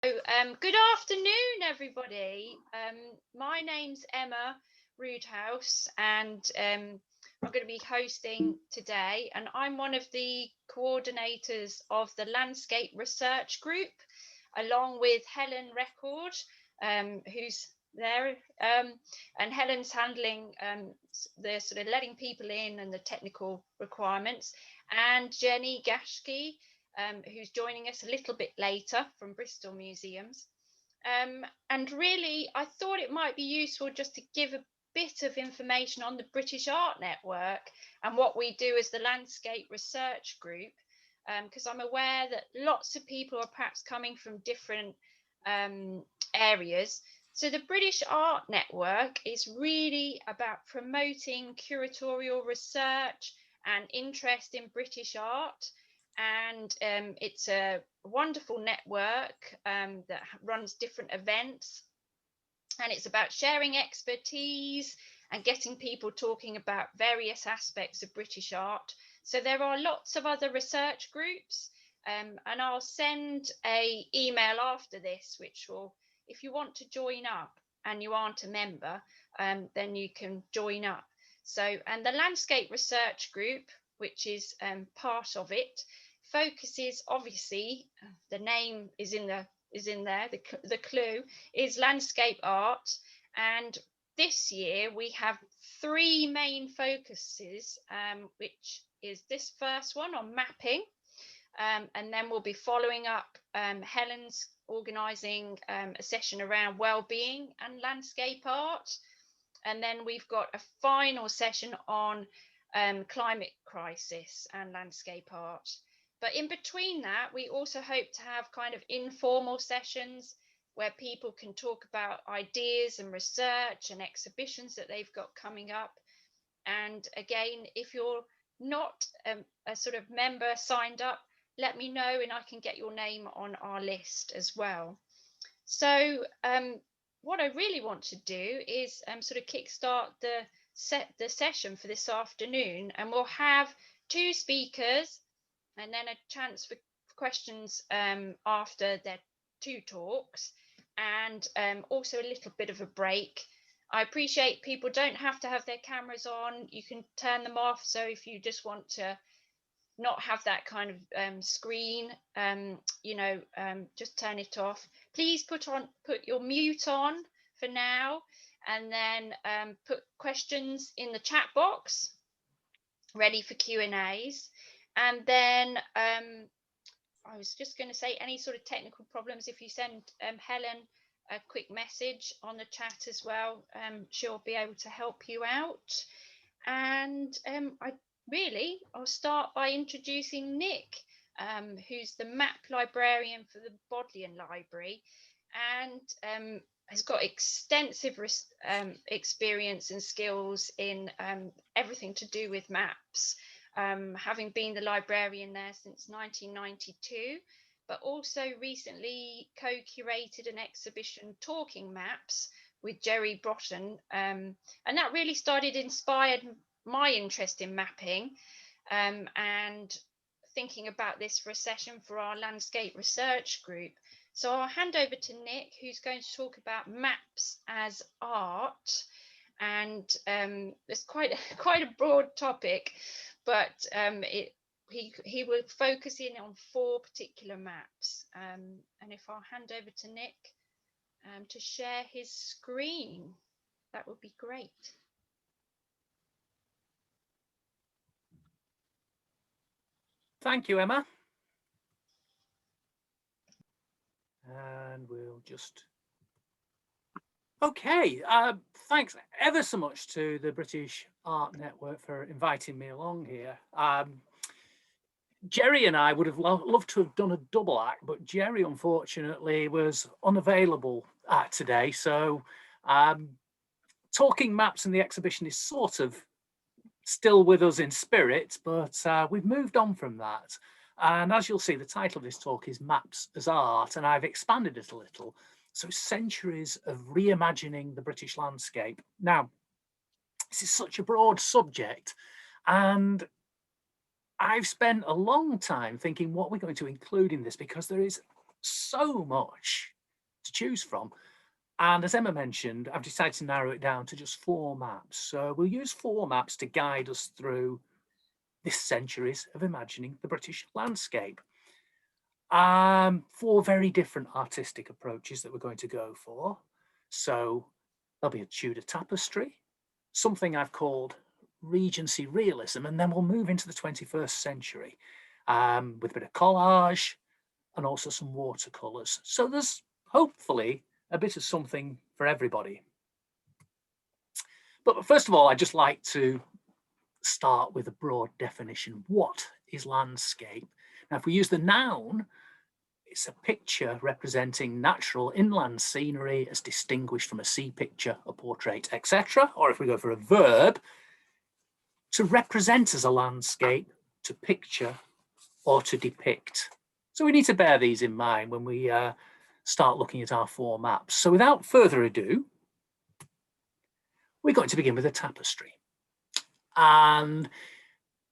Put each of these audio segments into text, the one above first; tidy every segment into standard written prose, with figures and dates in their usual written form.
Good afternoon, everybody. My name's Emma Roodhouse, and I'm going to be hosting today. And I'm one of the coordinators of the Landscape Research Group, along with Helen Record, who's there. And Helen's handling the sort of letting people in and the technical requirements, and Jenny Gashke, who's joining us a little bit later from Bristol Museums. And really, I thought it might be useful just to give a bit of information on the British Art Network and what we do as the Landscape Research Group, because I'm aware that lots of people are perhaps coming from different areas. So the British Art Network is really about promoting curatorial research and interest in British art, and it's a wonderful network that runs different events, and it's about sharing expertise and getting people talking about various aspects of British art. So there are lots of other research groups, and I'll send a email after this, which will, if you want to join up and you aren't a member, then you can join up. So, and the Landscape Research Group, which is part of it, focuses, obviously the name is in there, the clue is landscape art. And this year we have three main focuses, which is this first one on mapping, and then we'll be following up, Helen's organising a session around well-being and landscape art, and then we've got a final session on climate crisis and landscape art. But in between that, we also hope to have kind of informal sessions where people can talk about ideas and research and exhibitions that they've got coming up. And again, if you're not a sort of member signed up, let me know and I can get your name on our list as well. So what I really want to do is sort of kickstart the session for this afternoon, and we'll have two speakers and then a chance for questions after their two talks, and also a little bit of a break. I appreciate people don't have to have their cameras on. You can turn them off. So if you just want to not have that kind of screen, just turn it off. Please put your mute on for now, and then put questions in the chat box ready for Q&As. And then I was just going to say, any sort of technical problems, if you send Helen a quick message on the chat as well, she'll be able to help you out. And I'll start by introducing Nick, who's the map librarian for the Bodleian Library, and has got extensive experience and skills in everything to do with maps, having been the librarian there since 1992, but also recently co-curated an exhibition, Talking Maps, with Jerry Broughton, and that really inspired my interest in mapping, and thinking about this for a session for our landscape research group. So I'll hand over to Nick, who's going to talk about maps as art, and it's quite a broad topic, but he will focus in on four particular maps. And if I'll hand over to Nick to share his screen, that would be great. Thank you, Emma. And we'll just... Okay, thanks ever so much to the British Art Network for inviting me along here. Jerry and I would have loved to have done a double act, but Jerry unfortunately was unavailable today. So Talking Maps and the exhibition is sort of still with us in spirit, but we've moved on from that. And as you'll see, the title of this talk is Maps as Art, and I've expanded it a little. So centuries of reimagining the British landscape. Now, this is such a broad subject, and I've spent a long time thinking what we're going to include in this, because there is so much to choose from. And as Emma mentioned, I've decided to narrow it down to just 4 maps. So we'll use 4 maps to guide us through this centuries of imagining the British landscape. 4 very different artistic approaches that we're going to go for. So there'll be a Tudor tapestry, something I've called Regency realism, and then we'll move into the 21st century with a bit of collage and also some watercolours. So there's hopefully a bit of something for everybody. But first of all, I'd just like to start with a broad definition. What is landscape? Now, if we use the noun, it's a picture representing natural inland scenery as distinguished from a sea picture, a portrait, etc. Or if we go for a verb, to represent as a landscape, to picture, or to depict. So we need to bear these in mind when we start looking at our 4 maps. So without further ado, we're going to begin with a tapestry. And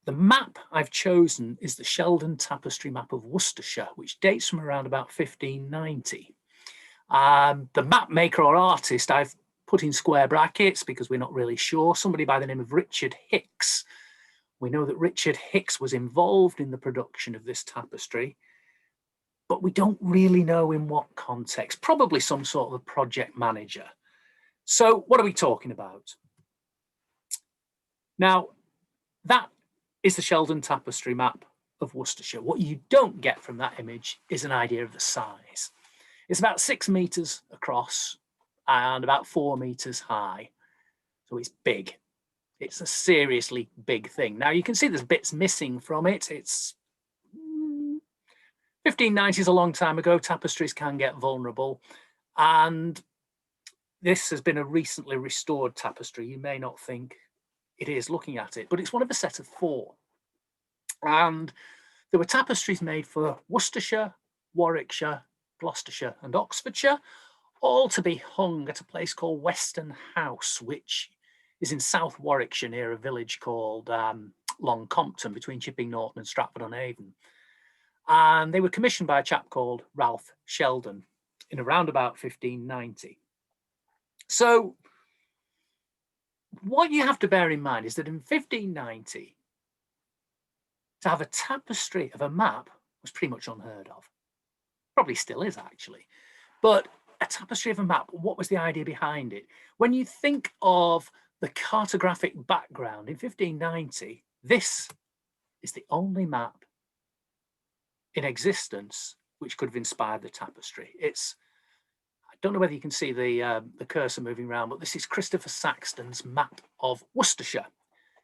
the map I've chosen is the Sheldon Tapestry map of Worcestershire, which dates from around about 1590. The map maker or artist I've put in square brackets because we're not really sure, somebody by the name of Richard Hicks. We know that Richard Hicks was involved in the production of this tapestry, but we don't really know in what context, probably some sort of a project manager. So what are we talking about? Now, that is the Sheldon Tapestry map of Worcestershire. What you don't get from that image is an idea of the size. It's about 6 meters across and about 4 meters high. So it's big. It's a seriously big thing. Now you can see there's bits missing from it. It's 1590 is a long time ago. Tapestries can get vulnerable. And this has been a recently restored tapestry. You may not think it is looking at it, but it's one of a set of 4. And there were tapestries made for Worcestershire, Warwickshire, Gloucestershire and Oxfordshire, all to be hung at a place called Weston House, which is in South Warwickshire near a village called Long Compton between Chipping Norton and Stratford-on-Avon. And they were commissioned by a chap called Ralph Sheldon in around about 1590. So what you have to bear in mind is that in 1590, to have a tapestry of a map was pretty much unheard of. Probably still is, actually. But a tapestry of a map, what was the idea behind it? When you think of the cartographic background in 1590, this is the only map in existence which could have inspired the tapestry. I don't know whether you can see the cursor moving around, but this is Christopher Saxton's map of Worcestershire.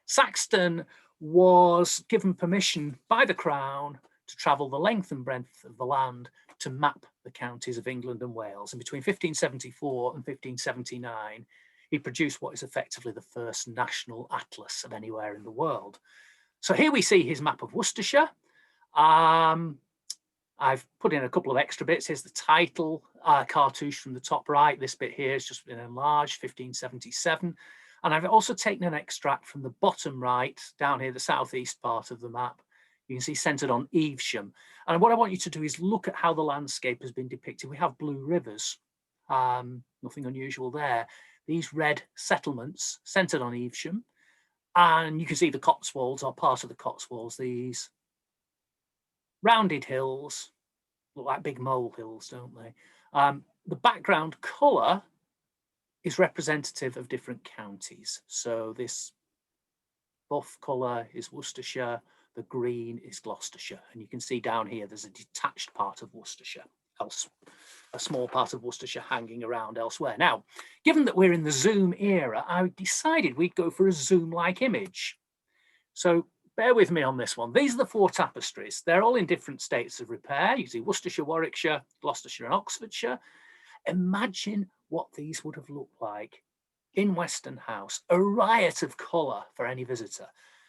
Saxton was given permission by the Crown to travel the length and breadth of the land to map the counties of England and Wales. And between 1574 and 1579, he produced what is effectively the first national atlas of anywhere in the world. So here we see his map of Worcestershire. I've put in a couple of extra bits. Here's the title, cartouche from the top right. This bit here has just been enlarged, 1577. And I've also taken an extract from the bottom right, down here, the southeast part of the map. You can see centered on Evesham. And what I want you to do is look at how the landscape has been depicted. We have blue rivers, nothing unusual there. These red settlements centered on Evesham. And you can see the Cotswolds, or part of the Cotswolds, these rounded hills, look like big mole hills, don't they? The background colour is representative of different counties. So this buff colour is Worcestershire, the green is Gloucestershire. And you can see down here, there's a detached part of Worcestershire, else a small part of Worcestershire hanging around elsewhere. Now, given that we're in the zoom era, I decided we'd go for a zoom-like image. So bear with me on this one. These are the 4 tapestries. They're all in different states of repair. You see Worcestershire, Warwickshire, Gloucestershire and Oxfordshire. Imagine what these would have looked like in Weston House, a riot of colour for any visitor.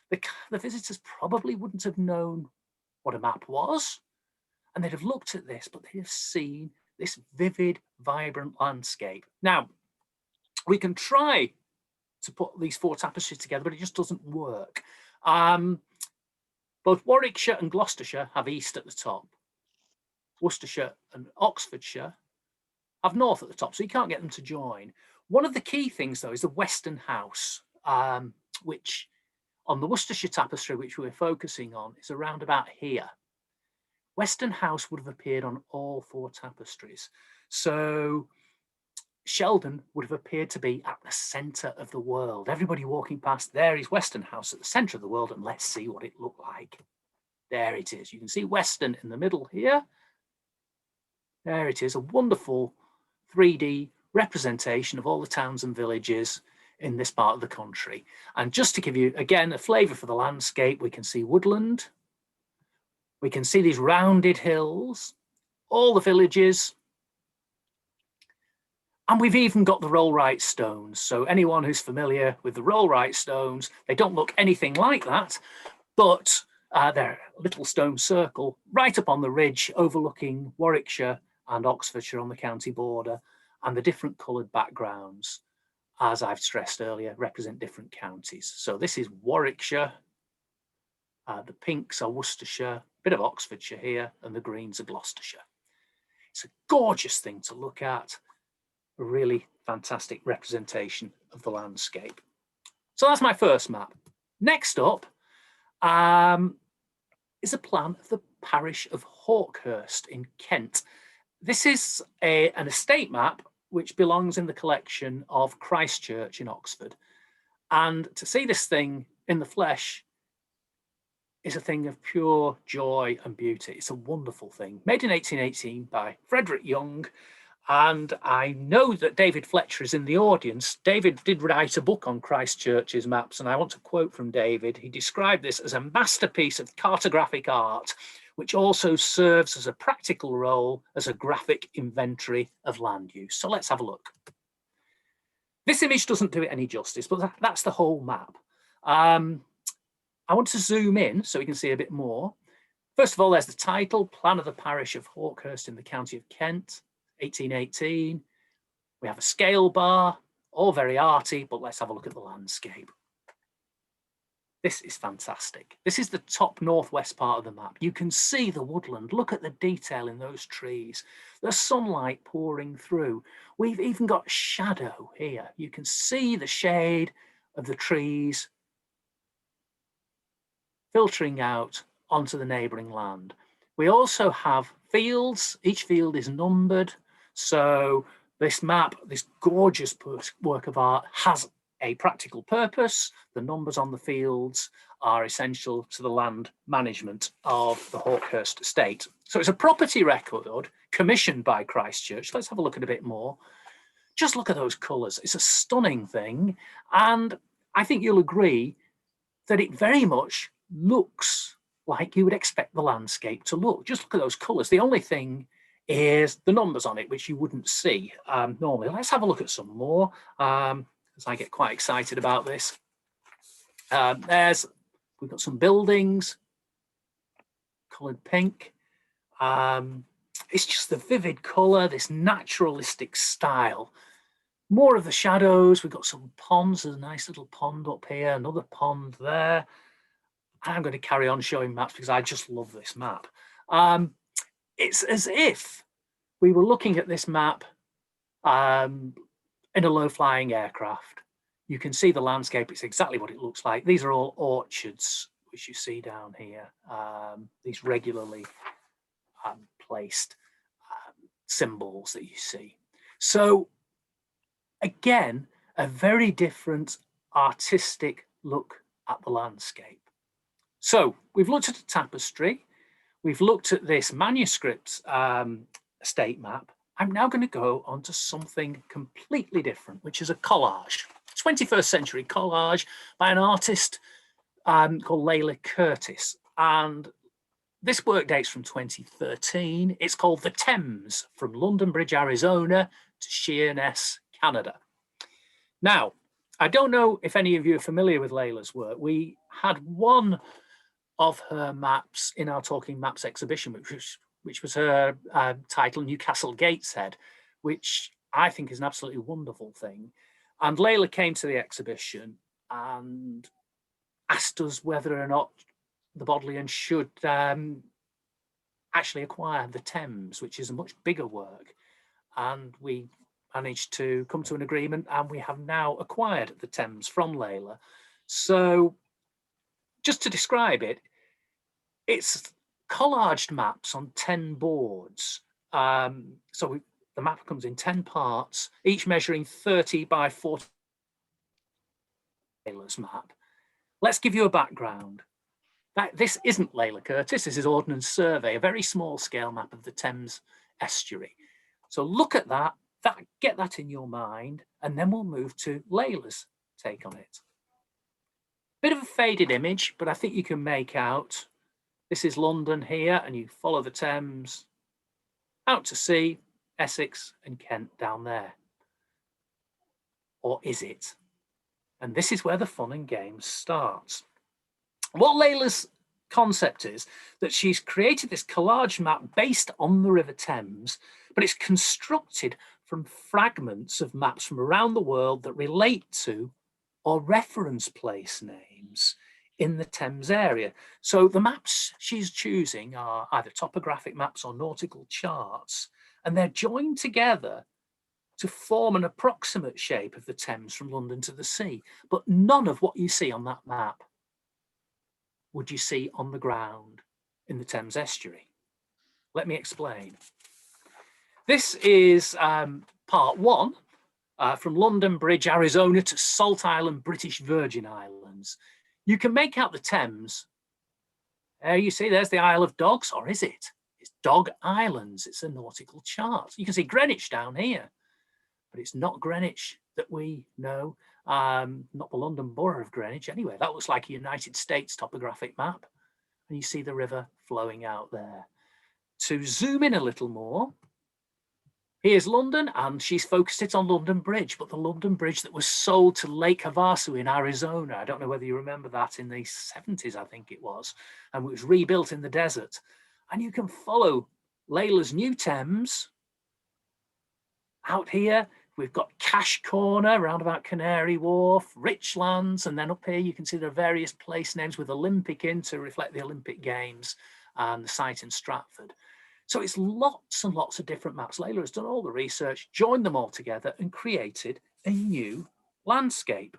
The visitors probably wouldn't have known what a map was, and they'd have looked at this, but they'd have seen this vivid, vibrant landscape. Now, we can try to put these 4 tapestries together, but it just doesn't work. Both Warwickshire and Gloucestershire have east at the top. Worcestershire and Oxfordshire have north at the top, so you can't get them to join. One of the key things, though, is the Western House, which on the Worcestershire tapestry, which we're focusing on, is around about here. Western House would have appeared on all 4 tapestries. So Sheldon would have appeared to be at the centre of the world. Everybody walking past, there is Western House at the centre of the world, and let's see what it looked like. There it is. You can see Western in the middle here. There it is, a wonderful 3D representation of all the towns and villages in this part of the country. And just to give you, again, a flavour for the landscape, we can see woodland. We can see these rounded hills, all the villages. And we've even got the rollright stones. So anyone who's familiar with the rollright stones, they don't look anything like that, but they're a little stone circle right up on the ridge overlooking Warwickshire and Oxfordshire on the county border, and the different coloured backgrounds, as I've stressed earlier, represent different counties. So this is Warwickshire, the pinks are Worcestershire, a bit of Oxfordshire here, and the greens are Gloucestershire. It's a gorgeous thing to look at, a really fantastic representation of the landscape. So that's my first map. Next up is a plan of the parish of Hawkhurst in Kent. This is an estate map which belongs in the collection of Christ Church in Oxford. And to see this thing in the flesh is a thing of pure joy and beauty. It's a wonderful thing. Made in 1818 by Frederick Young. And I know that David Fletcher is in the audience. David did write a book on Christ Church's maps, and I want to quote from David. He described this as a masterpiece of cartographic art, which also serves as a practical role as a graphic inventory of land use. So let's have a look. This image doesn't do it any justice, but that's the whole map. I want to zoom in so we can see a bit more. First of all, there's the title, Plan of the Parish of Hawkhurst in the County of Kent, 1818. We have a scale bar, all very arty, but let's have a look at the landscape. This is fantastic. This is the top northwest part of the map. You can see the woodland. Look at the detail in those trees. There's sunlight pouring through. We've even got shadow here. You can see the shade of the trees filtering out onto the neighbouring land. We also have fields. Each field is numbered. So this map, this gorgeous work of art, has a practical purpose. The numbers on the fields are essential to the land management of the Hawkhurst estate. So it's a property record commissioned by Christ Church. Let's have a look at a bit more. Just look at those colours. It's a stunning thing. And I think you'll agree that it very much looks like you would expect the landscape to look. Just look at those colours. The only thing is the numbers on it, which you wouldn't see normally. Let's have a look at some more, because I get quite excited about this. We've got some buildings, coloured pink. It's just the vivid colour, this naturalistic style. More of the shadows. We've got some ponds. There's a nice little pond up here, another pond there. I'm going to carry on showing maps because I just love this map. It's as if we were looking at this map in a low-flying aircraft. You can see the landscape. It's exactly what it looks like. These are all orchards, which you see down here. These regularly placed symbols that you see. So again, a very different artistic look at the landscape. So we've looked at a tapestry. We've looked at this manuscript estate map. I'm now going to go on to something completely different, which is a collage, 21st century collage by an artist called Layla Curtis. And this work dates from 2013. It's called The Thames, from London Bridge, Arizona to Sheerness, Canada. Now, I don't know if any of you are familiar with Layla's work. We had one of her maps in our Talking Maps exhibition, which was her title, Newcastle Gateshead, which I think is an absolutely wonderful thing. And Layla came to the exhibition and asked us whether or not the Bodleian should actually acquire the Thames, which is a much bigger work. And we managed to come to an agreement, and we have now acquired the Thames from Layla. So just to describe it, it's collaged maps on 10 boards. The map comes in 10 parts, each measuring 30 by 40 Layla's map. Let's give you a background. This isn't Layla Curtis, this is Ordnance Survey, a very small scale map of the Thames estuary. So look at that, get that in your mind, and then we'll move to Layla's take on it. Bit of a faded image, but I think you can make out. This is London here, and you follow the Thames out to sea, Essex and Kent down there. Or is it? And this is where the fun and games starts. What Layla's concept is that she's created this collage map based on the River Thames, but it's constructed from fragments of maps from around the world that relate to or reference place names in the Thames area. So the maps she's choosing are either topographic maps or nautical charts, and they're joined together to form an approximate shape of the Thames from London to the sea. But none of what you see on that map would you see on the ground in the Thames estuary. Let me explain. This is part one, from London Bridge, Arizona to Salt Island, British Virgin Islands. You can make out the Thames. You see, there's the Isle of Dogs, or is it? It's Dog Islands. It's a nautical chart. You can see Greenwich down here, but it's not Greenwich that we know, not the London Borough of Greenwich. Anyway, that looks like a United States topographic map. And you see the river flowing out there. To zoom in a little more, here's London, and she's focused it on London Bridge, but the London Bridge that was sold to Lake Havasu in Arizona. I don't know whether you remember that, in the 70s, I think it was, and it was rebuilt in the desert. And you can follow Layla's new Thames. Out here, we've got Cash Corner, round about Canary Wharf, Richlands, and then up here you can see there are various place names with Olympic in to reflect the Olympic Games, and the site in Stratford. So it's lots and lots of different maps. Layla has done all the research, joined them all together, and created a new landscape.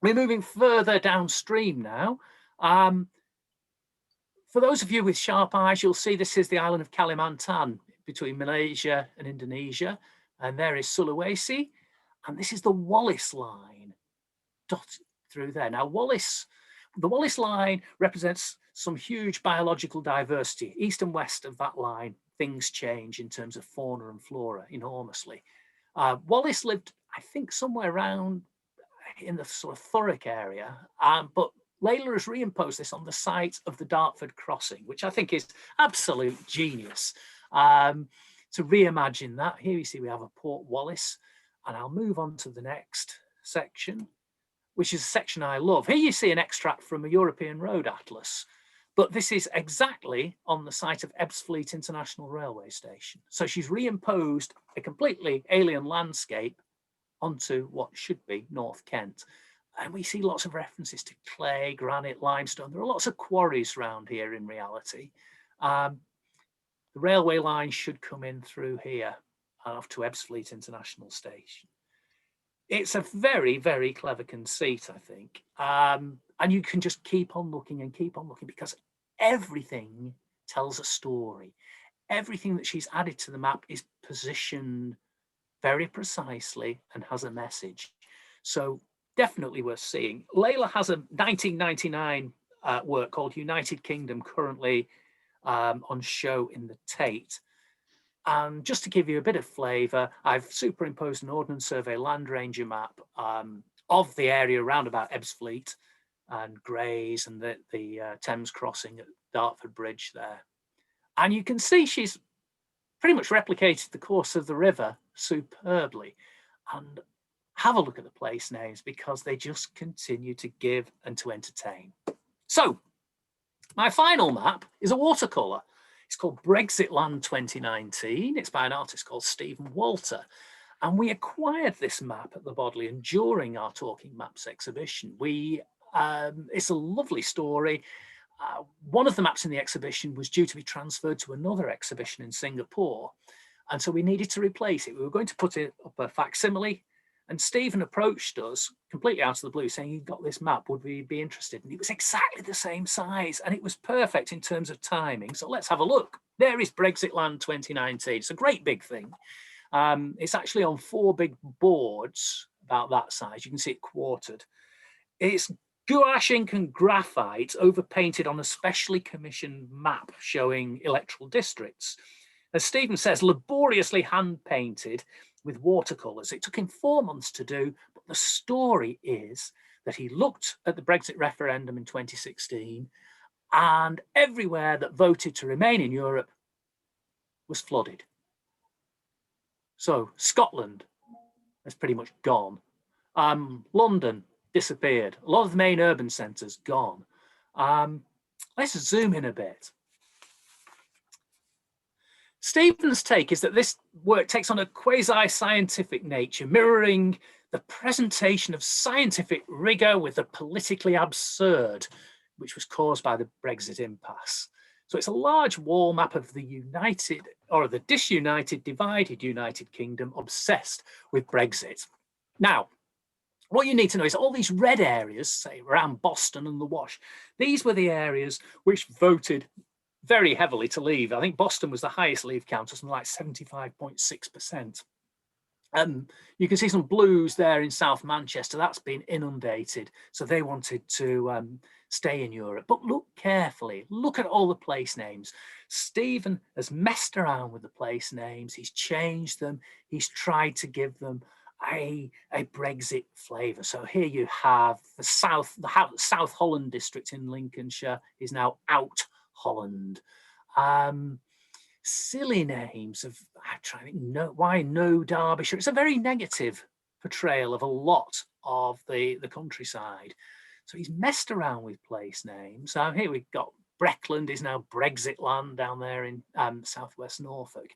We're moving further downstream now. For those of you with sharp eyes, you'll see this is the island of Kalimantan between Malaysia and Indonesia. And there is Sulawesi. And this is the Wallace line dotted through there. Now, the Wallace line represents some huge biological diversity. East and west of that line, things change in terms of fauna and flora enormously. Wallace lived, I think, somewhere around in the sort of Thurrock area, but Layla has reimposed this on the site of the Dartford crossing, which I think is absolute genius. To reimagine that, here you see we have a Port Wallace, and I'll move on to the next section, which is a section I love. Here you see an extract from a European road atlas, but this is exactly on the site of Ebbsfleet International Railway Station. So she's reimposed a completely alien landscape onto what should be North Kent. And we see lots of references to clay, granite, limestone. There are lots of quarries around here in reality. The railway line should come in through here off to Ebbsfleet International Station. It's a very, very clever conceit, I think. And you can just keep on looking and keep on looking, because everything tells a story. Everything that she's added to the map is positioned very precisely and has a message. So definitely worth seeing. Layla has a 1999 work called United Kingdom, currently on show in the Tate. And just to give you a bit of flavour, I've superimposed an Ordnance Survey Land Ranger map of the area around about Ebbsfleet and Grays and the Thames crossing at Dartford Bridge there. And you can see she's pretty much replicated the course of the river superbly. And have a look at the place names, because they just continue to give and to entertain. So my final map is a watercolour. It's called Brexitland 2019. It's by an artist called Stephen Walter. And we acquired this map at the Bodleian during our Talking Maps exhibition. It's a lovely story. One of the maps in the exhibition was due to be transferred to another exhibition in Singapore. And so we needed to replace it. We were going to put it up a facsimile. And Stephen approached us completely out of the blue saying, you've got this map, would we be interested? And it was exactly the same size and it was perfect in terms of timing. So let's have a look. There is Brexit Land 2019. It's a great big thing. It's actually on 4 big boards about that size. You can see it quartered. It's gouache ink and graphite overpainted on a specially commissioned map showing electoral districts. As Stephen says, laboriously hand painted with watercolours. It took him 4 months to do, but the story is that he looked at the Brexit referendum in 2016 and everywhere that voted to remain in Europe was flooded. So Scotland is pretty much gone. London disappeared. A lot of the main urban centres gone. Let's zoom in a bit. Stephen's take is that this work takes on a quasi-scientific nature, mirroring the presentation of scientific rigour with the politically absurd, which was caused by the Brexit impasse. So it's a large wall map of the united, or the disunited, divided United Kingdom, obsessed with Brexit. Now, what you need to know is all these red areas, say around Boston and the Wash, these were the areas which voted very heavily to leave. I think Boston was the highest leave count, something like 75.6%. You can see some blues there in South Manchester. That's been inundated. So they wanted to stay in Europe. But look carefully. Look at all the place names. Stephen has messed around with the place names. He's changed them. He's tried to give them a Brexit flavour. So here you have the South Holland district in Lincolnshire is now out Holland. Silly names of, I'm trying to know why no Derbyshire. It's a very negative portrayal of a lot of the countryside. So he's messed around with place names. Here we've got Breckland is now Brexit Land down there in southwest Norfolk.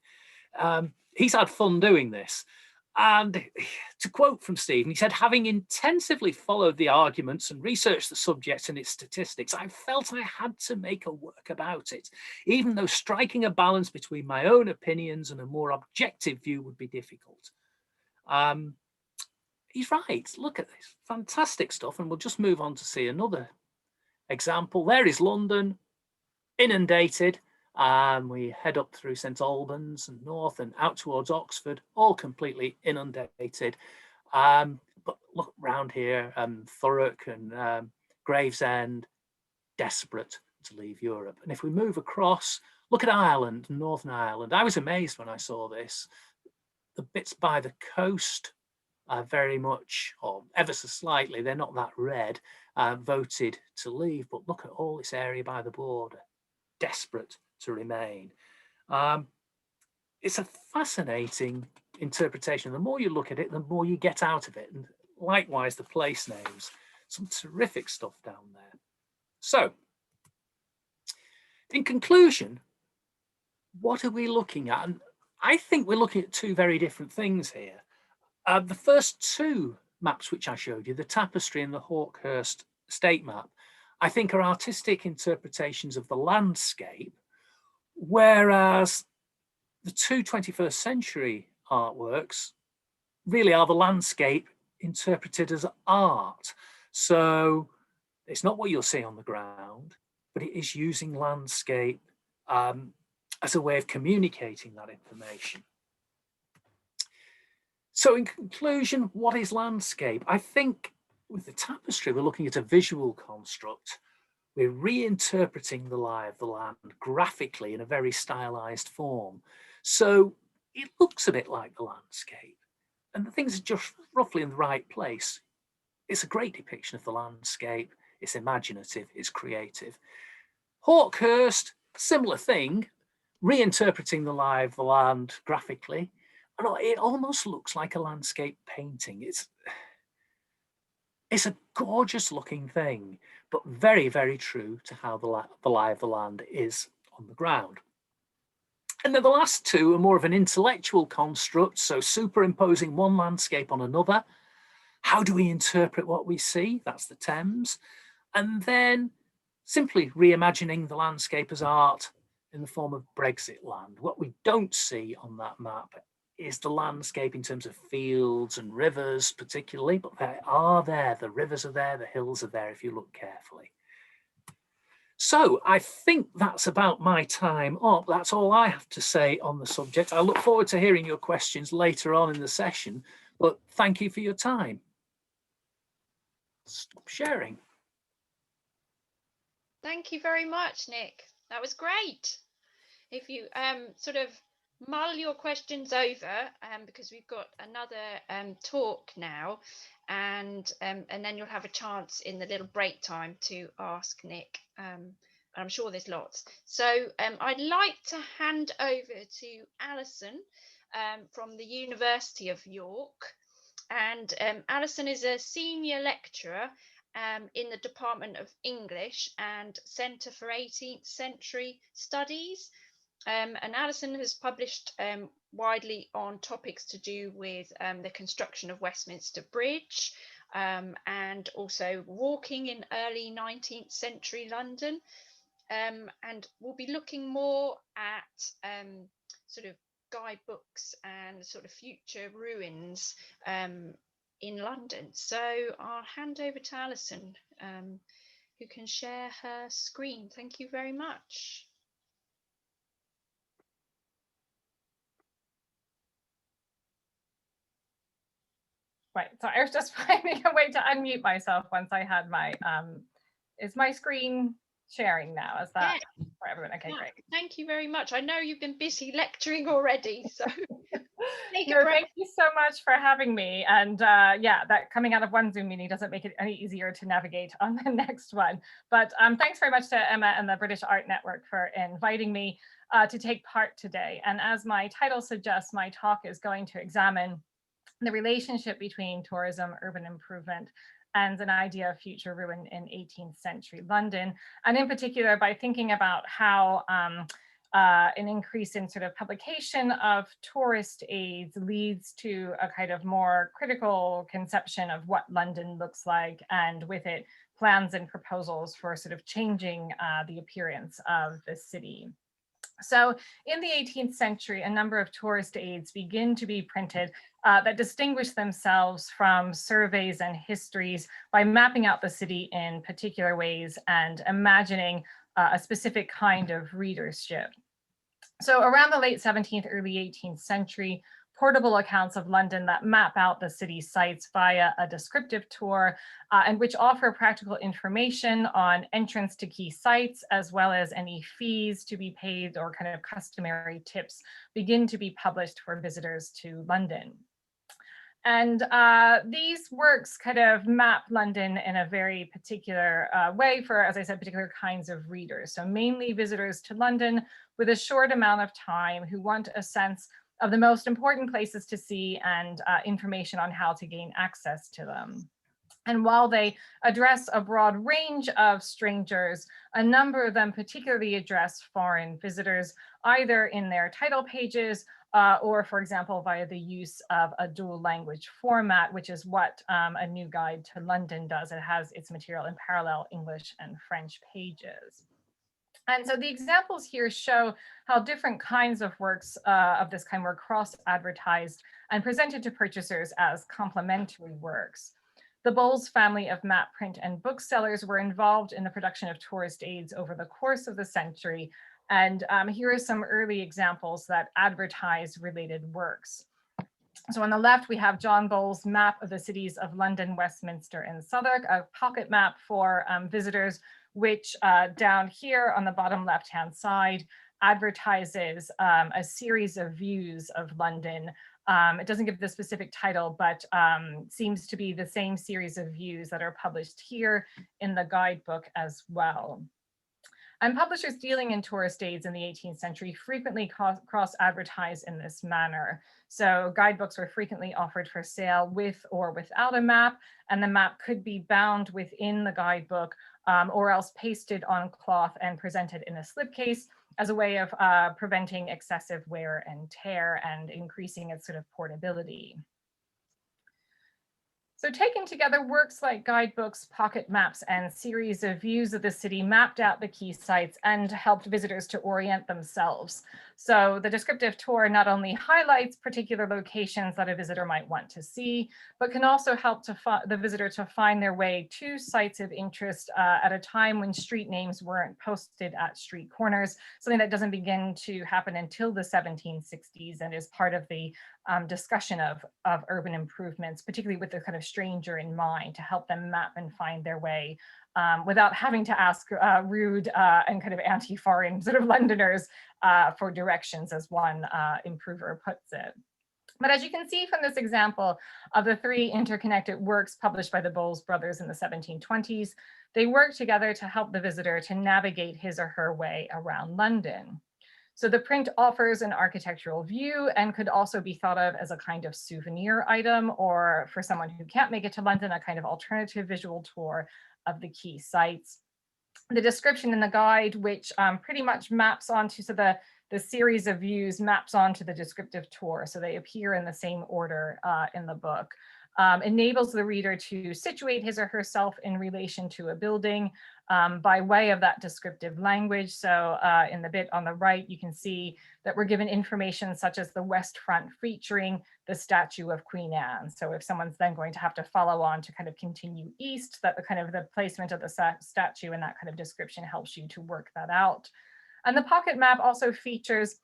He's had fun doing this. And to quote from Stephen, he said, having intensively followed the arguments and researched the subject and its statistics, I felt I had to make a work about it, even though striking a balance between my own opinions and a more objective view would be difficult. He's right. Look at this. Fantastic stuff. And we'll just move on to see another example. There is London, inundated. We head up through St Albans and north and out towards Oxford, all completely inundated. But look around here, Thurrock and Gravesend, desperate to leave Europe. And if we move across, look at Ireland, Northern Ireland. I was amazed when I saw this. The bits by the coast are very much, or ever so slightly, they're not that red, voted to leave. But look at all this area by the border, desperate to remain. It's a fascinating interpretation. The more you look at it, the more you get out of it. And likewise, the place names, some terrific stuff down there. So, in conclusion, what are we looking at? And I think we're looking at 2 very different things here. The first 2 maps which I showed you, the tapestry and the Hawkhurst state map, I think are artistic interpretations of the landscape, whereas the 2 21st century artworks really are the landscape interpreted as art. So it's not what you'll see on the ground, but it is using landscape as a way of communicating that information. So in conclusion, what is landscape? I think with the tapestry, we're looking at a visual construct. We're reinterpreting the lie of the land graphically in a very stylized form. So it looks a bit like the landscape and the things are just roughly in the right place. It's a great depiction of the landscape. It's imaginative, it's creative. Hawkhurst, similar thing, reinterpreting the lie of the land graphically. And it almost looks like a landscape painting. It's a gorgeous looking thing, but very, very true to how the lie of the land is on the ground. And then the last 2 are more of an intellectual construct, so superimposing one landscape on another. How do we interpret what we see? That's the Thames. And then simply reimagining the landscape as art in the form of Brexit land. What we don't see on that map is the landscape in terms of fields and rivers particularly, but they are there. The rivers are there, the hills are there if you look carefully. So I think that's about my time up. That's all I have to say on the subject. I look forward to hearing your questions later on in the session, but thank you for your time. Stop sharing. Thank you very much, Nick. That was great. If you sort of mull your questions over, because we've got another talk now, and then you'll have a chance in the little break time to ask Nick. I'm sure there's lots. So I'd like to hand over to Alison from the University of York. And Alison is a senior lecturer in the Department of English and Centre for 18th Century Studies. And Alison has published widely on topics to do with the construction of Westminster Bridge and also walking in early 19th century London. And we'll be looking more at sort of guidebooks and sort of future ruins in London. So I'll hand over to Alison, who can share her screen. Thank you very much. Right, so I was just finding a way to unmute myself once I had my, is my screen sharing now? Is that for everyone? Okay, great. Thank you very much. I know you've been busy lecturing already, so no, thank you so much for having me. And yeah, that coming out of one Zoom meeting doesn't make it any easier to navigate on the next one. But thanks very much to Emma and the British Art Network for inviting me to take part today. And as my title suggests, my talk is going to examine the relationship between tourism, urban improvement, and an idea of future ruin in 18th century London. And in particular, by thinking about how an increase in sort of publication of tourist aids leads to a kind of more critical conception of what London looks like, and with it, plans and proposals for sort of changing the appearance of the city. So in the 18th century, a number of tourist aids begin to be printed that distinguish themselves from surveys and histories by mapping out the city in particular ways and imagining a specific kind of readership. So around the late 17th, early 18th century, portable accounts of London that map out the city's sites via a descriptive tour and which offer practical information on entrance to key sites, as well as any fees to be paid or kind of customary tips, begin to be published for visitors to London. And these works kind of map London in a very particular way for, as I said, particular kinds of readers. So mainly visitors to London with a short amount of time who want a sense of the most important places to see and information on how to gain access to them. And while they address a broad range of strangers, a number of them particularly address foreign visitors, either in their title pages or, for example, via the use of a dual language format, which is what a new guide to London does. It has its material in parallel English and French pages. And so the examples here show how different kinds of works of this kind were cross-advertised and presented to purchasers as complementary works. The Bowles family of map, print, and booksellers were involved in the production of tourist aids over the course of the century. And here are some early examples that advertise related works. So on the left, we have John Bowles' map of the cities of London, Westminster, and Southwark, a pocket map for visitors, which down here on the bottom left-hand side advertises a series of views of London. It doesn't give the specific title, but seems to be the same series of views that are published here in the guidebook as well. And publishers dealing in tourist aids in the 18th century frequently cross-advertise in this manner. So guidebooks were frequently offered for sale with or without a map, and the map could be bound within the guidebook or else pasted on cloth and presented in a slipcase as a way of preventing excessive wear and tear and increasing its sort of portability. So taken together, works like guidebooks, pocket maps, and series of views of the city mapped out the key sites and helped visitors to orient themselves. So the descriptive tour not only highlights particular locations that a visitor might want to see, but can also help the visitor to find their way to sites of interest at a time when street names weren't posted at street corners, something that doesn't begin to happen until the 1760s and is part of the discussion of urban improvements, particularly with the kind of stranger in mind, to help them map and find their way without having to ask rude and kind of anti-foreign sort of Londoners for directions, as one improver puts it. But as you can see from this example of the three interconnected works published by the Bowles brothers in the 1720s, they work together to help the visitor to navigate his or her way around London. So the print offers an architectural view and could also be thought of as a kind of souvenir item, or for someone who can't make it to London, a kind of alternative visual tour of the key sites. The description in the guide, which pretty much maps onto, so the series of views maps onto the descriptive tour, so they appear in the same order in the book. Enables the reader to situate his or herself in relation to a building by way of that descriptive language. So in the bit on the right, you can see that we're given information such as the west front featuring the statue of Queen Anne. So if someone's then going to have to follow on to kind of continue east, that the kind of the placement of the statue and that kind of description helps you to work that out. And the pocket map also features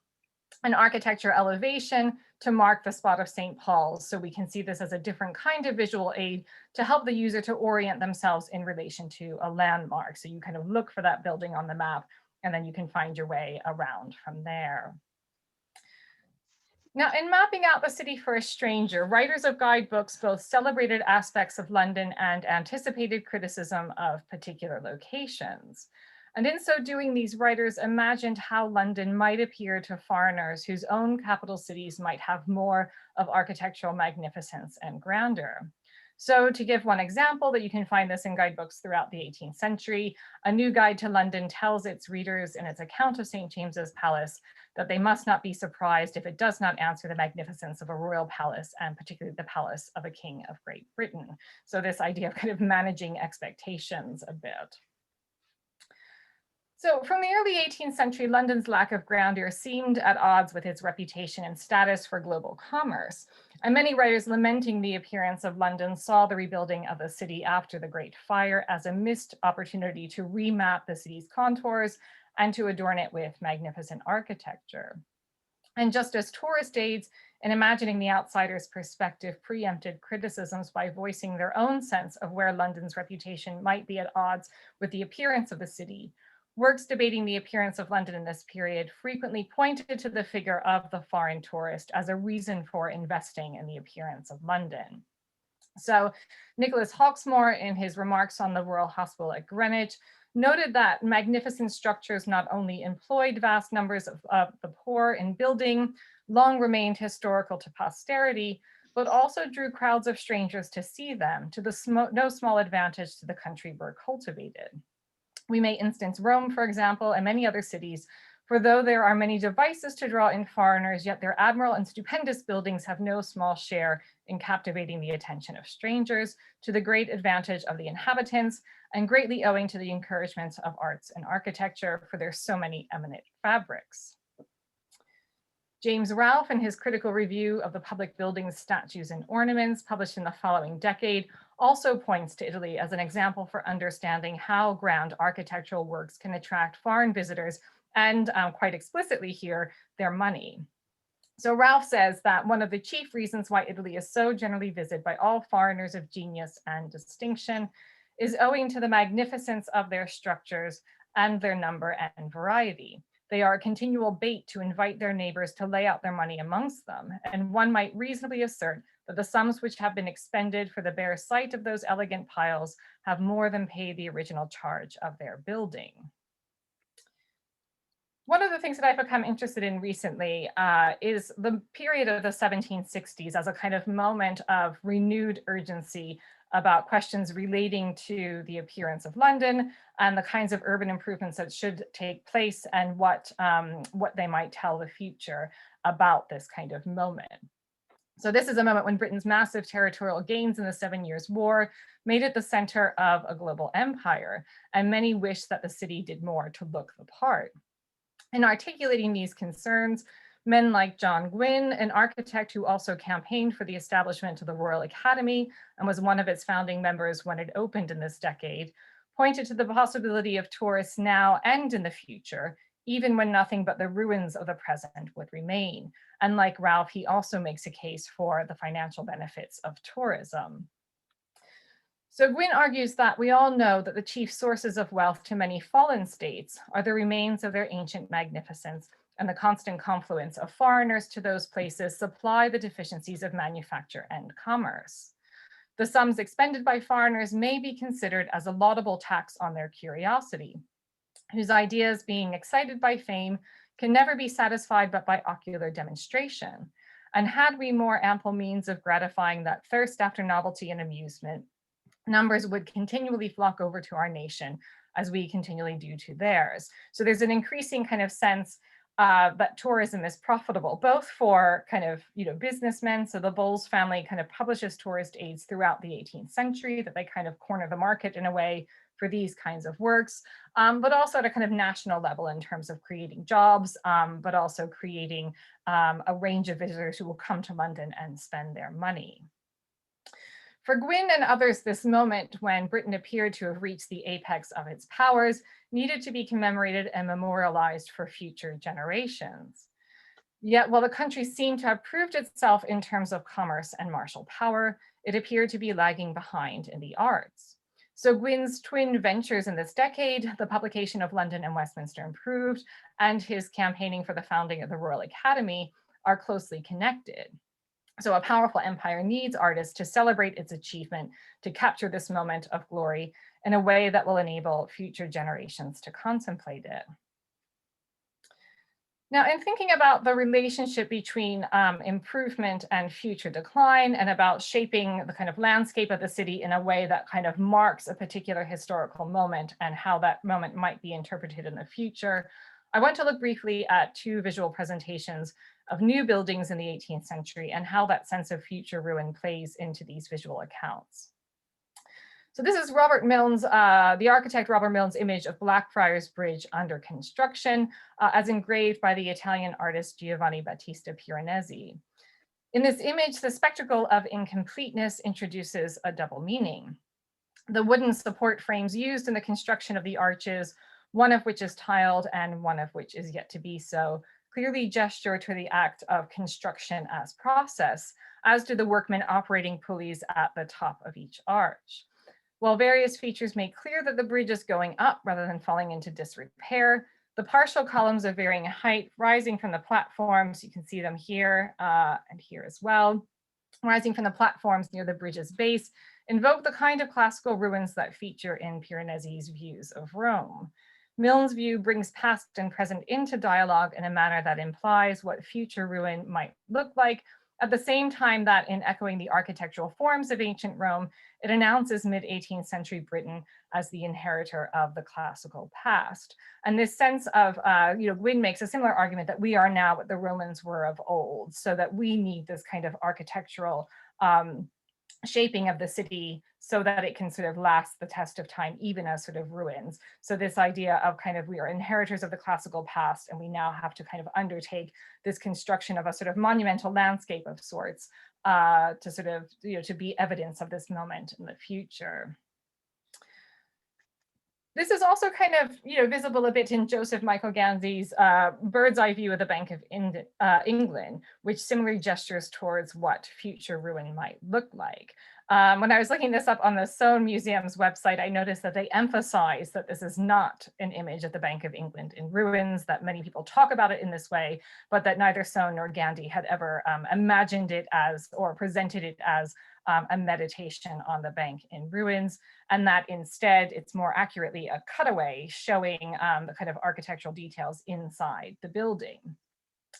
an architecture elevation to mark the spot of St. Paul's. So we can see this as a different kind of visual aid to help the user to orient themselves in relation to a landmark. So you kind of look for that building on the map, and then you can find your way around from there. Now, in mapping out the city for a stranger, writers of guidebooks both celebrated aspects of London and anticipated criticism of particular locations. And in so doing, these writers imagined how London might appear to foreigners whose own capital cities might have more of architectural magnificence and grandeur. So to give one example, that you can find this in guidebooks throughout the 18th century, A New Guide to London tells its readers in its account of St. James's Palace that they must not be surprised if it does not answer the magnificence of a royal palace, and particularly the palace of a king of Great Britain. So this idea of kind of managing expectations a bit. So from the early 18th century, London's lack of grandeur seemed at odds with its reputation and status for global commerce. And many writers lamenting the appearance of London saw the rebuilding of the city after the Great Fire as a missed opportunity to remap the city's contours and to adorn it with magnificent architecture. And just as tourist aides, in imagining the outsider's perspective, preempted criticisms by voicing their own sense of where London's reputation might be at odds with the appearance of the city, works debating the appearance of London in this period frequently pointed to the figure of the foreign tourist as a reason for investing in the appearance of London. So Nicholas Hawksmoor, in his remarks on the Royal Hospital at Greenwich, noted that magnificent structures not only employed vast numbers of the poor in building, long remained historical to posterity, but also drew crowds of strangers to see them, to the no small advantage to the country where cultivated. We may instance Rome, for example, and many other cities, for though there are many devices to draw in foreigners, yet their admirable and stupendous buildings have no small share in captivating the attention of strangers, to the great advantage of the inhabitants, and greatly owing to the encouragement of arts and architecture, for there's so many eminent fabrics. James Ralph, in his critical review of the public buildings, statues, and ornaments, published in the following decade, also points to Italy as an example for understanding how grand architectural works can attract foreign visitors and quite explicitly here, their money. So Ralph says that one of the chief reasons why Italy is so generally visited by all foreigners of genius and distinction is owing to the magnificence of their structures and their number and variety. They are a continual bait to invite their neighbors to lay out their money amongst them, and one might reasonably assert that the sums which have been expended for the bare sight of those elegant piles have more than paid the original charge of their building. One of the things that I've become interested in recently is the period of the 1760s as a kind of moment of renewed urgency about questions relating to the appearance of London and the kinds of urban improvements that should take place, and what they might tell the future about this kind of moment. So this is a moment when Britain's massive territorial gains in the 7 Years' War made it the center of a global empire, and many wish that the city did more to look the part. In articulating these concerns, men like John Gwynne, an architect who also campaigned for the establishment of the Royal Academy and was one of its founding members when it opened in this decade, pointed to the possibility of tourists now and in the future, even when nothing but the ruins of the present would remain. And like Ralph, he also makes a case for the financial benefits of tourism. So Gwynne argues that we all know that the chief sources of wealth to many fallen states are the remains of their ancient magnificence, and the constant confluence of foreigners to those places supply the deficiencies of manufacture and commerce. The sums expended by foreigners may be considered as a laudable tax on their curiosity, whose ideas, being excited by fame, can never be satisfied but by ocular demonstration. And had we more ample means of gratifying that thirst after novelty and amusement, numbers would continually flock over to our nation as we continually do to theirs. So there's an increasing kind of sense that tourism is profitable, both for kind of, businessmen. So the Bowles family kind of publishes tourist aids throughout the 18th century, that they kind of corner the market in a way for these kinds of works, but also at a kind of national level in terms of creating jobs, but also creating a range of visitors who will come to London and spend their money. For Gwynne and others, this moment when Britain appeared to have reached the apex of its powers needed to be commemorated and memorialized for future generations. Yet while the country seemed to have proved itself in terms of commerce and martial power, it appeared to be lagging behind in the arts. So Gwynne's twin ventures in this decade, the publication of London and Westminster Improved, and his campaigning for the founding of the Royal Academy, are closely connected. So a powerful empire needs artists to celebrate its achievement, to capture this moment of glory in a way that will enable future generations to contemplate it. Now, in thinking about the relationship between improvement and future decline, and about shaping the kind of landscape of the city in a way that kind of marks a particular historical moment and how that moment might be interpreted in the future, I want to look briefly at two visual presentations of new buildings in the 18th century and how that sense of future ruin plays into these visual accounts. So this is Robert Milne's, the architect Robert Milne's image of Blackfriars Bridge under construction, as engraved by the Italian artist Giovanni Battista Piranesi. In this image, the spectacle of incompleteness introduces a double meaning. The wooden support frames used in the construction of the arches, one of which is tiled and one of which is yet to be so, clearly gesture to the act of construction as process, as do the workmen operating pulleys at the top of each arch. While various features make clear that the bridge is going up rather than falling into disrepair, the partial columns of varying height rising from the platforms, you can see them here and here as well, rising from the platforms near the bridge's base, invoke the kind of classical ruins that feature in Piranesi's views of Rome. Milne's view brings past and present into dialogue in a manner that implies what future ruin might look like, at the same time that, in echoing the architectural forms of ancient Rome, it announces mid-18th century Britain as the inheritor of the classical past. And this sense of, Gwynne makes a similar argument that we are now what the Romans were of old, so that we need this kind of architectural shaping of the city so that it can sort of last the test of time, even as sort of ruins. So this idea of kind of, we are inheritors of the classical past, and we now have to kind of undertake this construction of a sort of monumental landscape of sorts to sort of, to be evidence of this moment in the future. This is also kind of, visible a bit in Joseph Michael Ganzi's bird's eye view of the Bank of England, which similarly gestures towards what future ruin might look like. When I was looking this up on the Soane Museum's website, I noticed that they emphasize that this is not an image of the Bank of England in ruins, that many people talk about it in this way, but that neither Soane nor Gandhi had ever imagined it as or presented it as a meditation on the bank in ruins, and that instead it's more accurately a cutaway showing the kind of architectural details inside the building.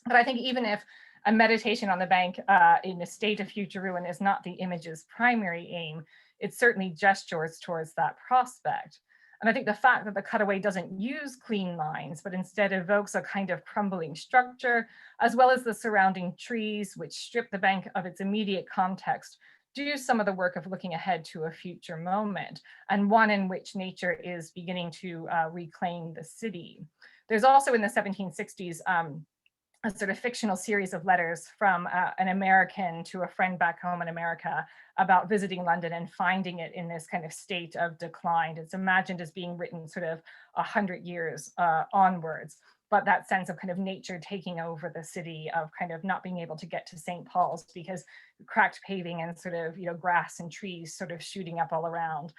But I think even if a meditation on the bank in a state of future ruin is not the image's primary aim, it certainly gestures towards that prospect. And I think the fact that the cutaway doesn't use clean lines, but instead evokes a kind of crumbling structure, as well as the surrounding trees, which strip the bank of its immediate context, do some of the work of looking ahead to a future moment, and one in which nature is beginning to reclaim the city. There's also in the 1760s, a sort of fictional series of letters from an American to a friend back home in America about visiting London and finding it in this kind of state of decline. It's imagined as being written sort of 100 years onwards, but that sense of kind of nature taking over the city, of kind of not being able to get to St. Paul's because cracked paving and sort of, you know, grass and trees sort of shooting up all around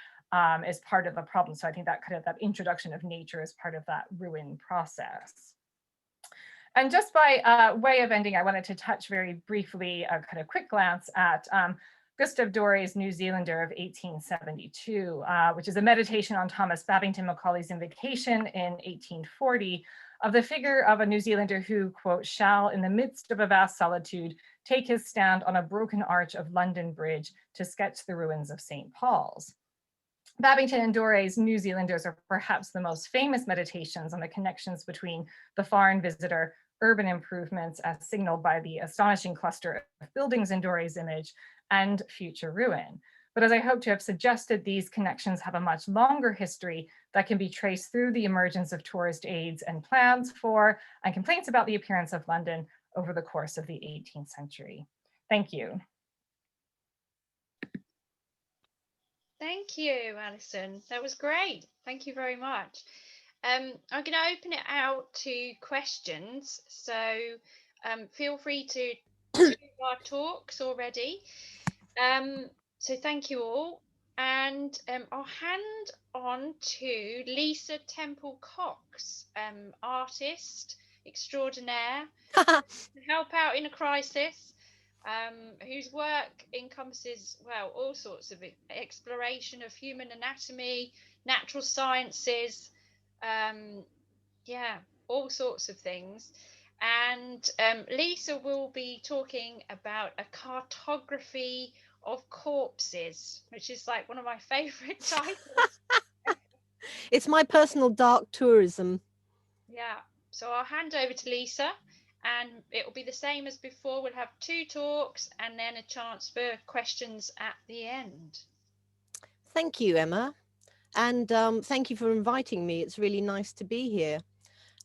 is part of the problem. So I think that kind of that introduction of nature is part of that ruin process. And just by way of ending, I wanted to touch very briefly, a kind of quick glance at Gustav Doré's New Zealander of 1872, which is a meditation on Thomas Babington Macaulay's invocation in 1840 of the figure of a New Zealander who, quote, shall in the midst of a vast solitude take his stand on a broken arch of London Bridge to sketch the ruins of St. Paul's. Babington and Doré's New Zealanders are perhaps the most famous meditations on the connections between the foreign visitor, urban improvements as signaled by the astonishing cluster of buildings in Doré's image, and future ruin. But as I hope to have suggested, these connections have a much longer history that can be traced through the emergence of tourist aids and plans for and complaints about the appearance of London over the course of the 18th century. Thank you. Thank you, Alison. That was great. Thank you very much. I'm going to open it out to questions. So feel free to do our talks already. So thank you all. And I'll hand on to Lisa Temple-Cox, artist extraordinaire, to help out in a crisis. Whose work encompasses, well, all sorts of exploration of human anatomy, natural sciences, yeah, all sorts of things. And Lisa will be talking about a cartography of corpses, which is like one of my favourite titles. It's my personal dark tourism. Yeah, so I'll hand over to Lisa. And it will be the same as before. We'll have 2 talks and then a chance for questions at the end. Thank you, Emma. And thank you for inviting me. It's really nice to be here.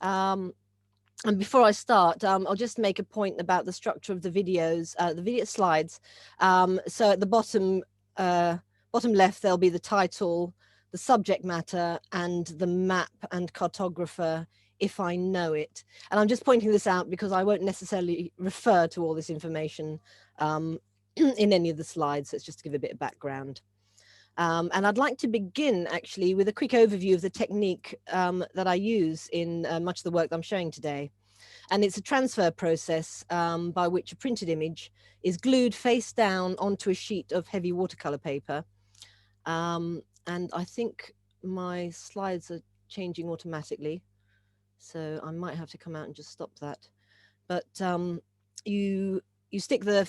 And before I start, I'll just make a point about the structure of the videos, the video slides. So at the bottom left, there'll be the title, the subject matter, and the map and cartographer, if I know it. And I'm just pointing this out because I won't necessarily refer to all this information in any of the slides. So it's just to give a bit of background. And I'd like to begin actually with a quick overview of the technique that I use in much of the work that I'm showing today. And it's a transfer process by which a printed image is glued face down onto a sheet of heavy watercolor paper. And I think my slides are changing automatically, so I might have to come out and just stop that. But you stick the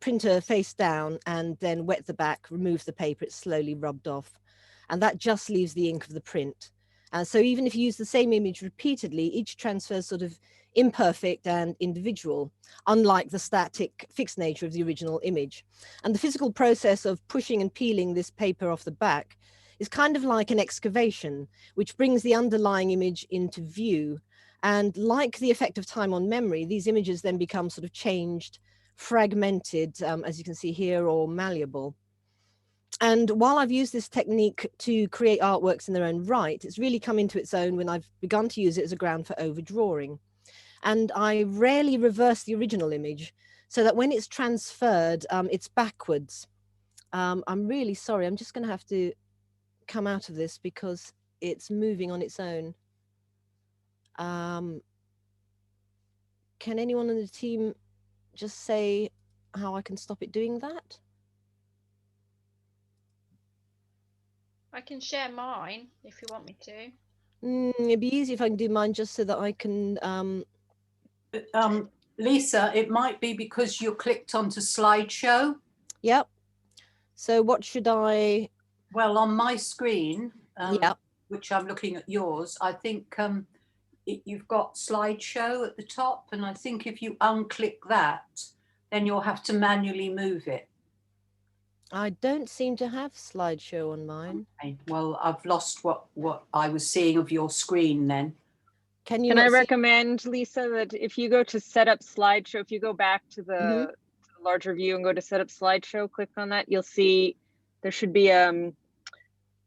printer face down and then wet the back, remove the paper, it's slowly rubbed off, and that just leaves the ink of the print. So even if you use the same image repeatedly, each transfer is sort of imperfect and individual, unlike the static fixed nature of the original image. And the physical process of pushing and peeling this paper off the back is kind of like an excavation, which brings the underlying image into view. And like the effect of time on memory, these images then become sort of changed, fragmented, as you can see here, or malleable. And while I've used this technique to create artworks in their own right, it's really come into its own when I've begun to use it as a ground for overdrawing. And I rarely reverse the original image so that when it's transferred, it's backwards. I'm really sorry, I'm just going to have to come out of this because it's moving on its own. Can anyone on the team just say how I can stop it doing that? I can share mine if you want me to. It'd be easy if I can do mine just so that I can... Lisa, it might be because you clicked onto slideshow. Yep. So what should I... Well, on my screen, Yeah. which I'm looking at yours, I think you've got slideshow at the top, and I think if you unclick that, then you'll have to manually move it. I don't seem to have slideshow on mine. Okay. Well, I've lost what I was seeing of your screen then. Can you Can I not see? recommend, Lisa, that if you go to set up slideshow, if you go back to the, Mhm. to the larger view and go to set up slideshow, click on that, you'll see there should be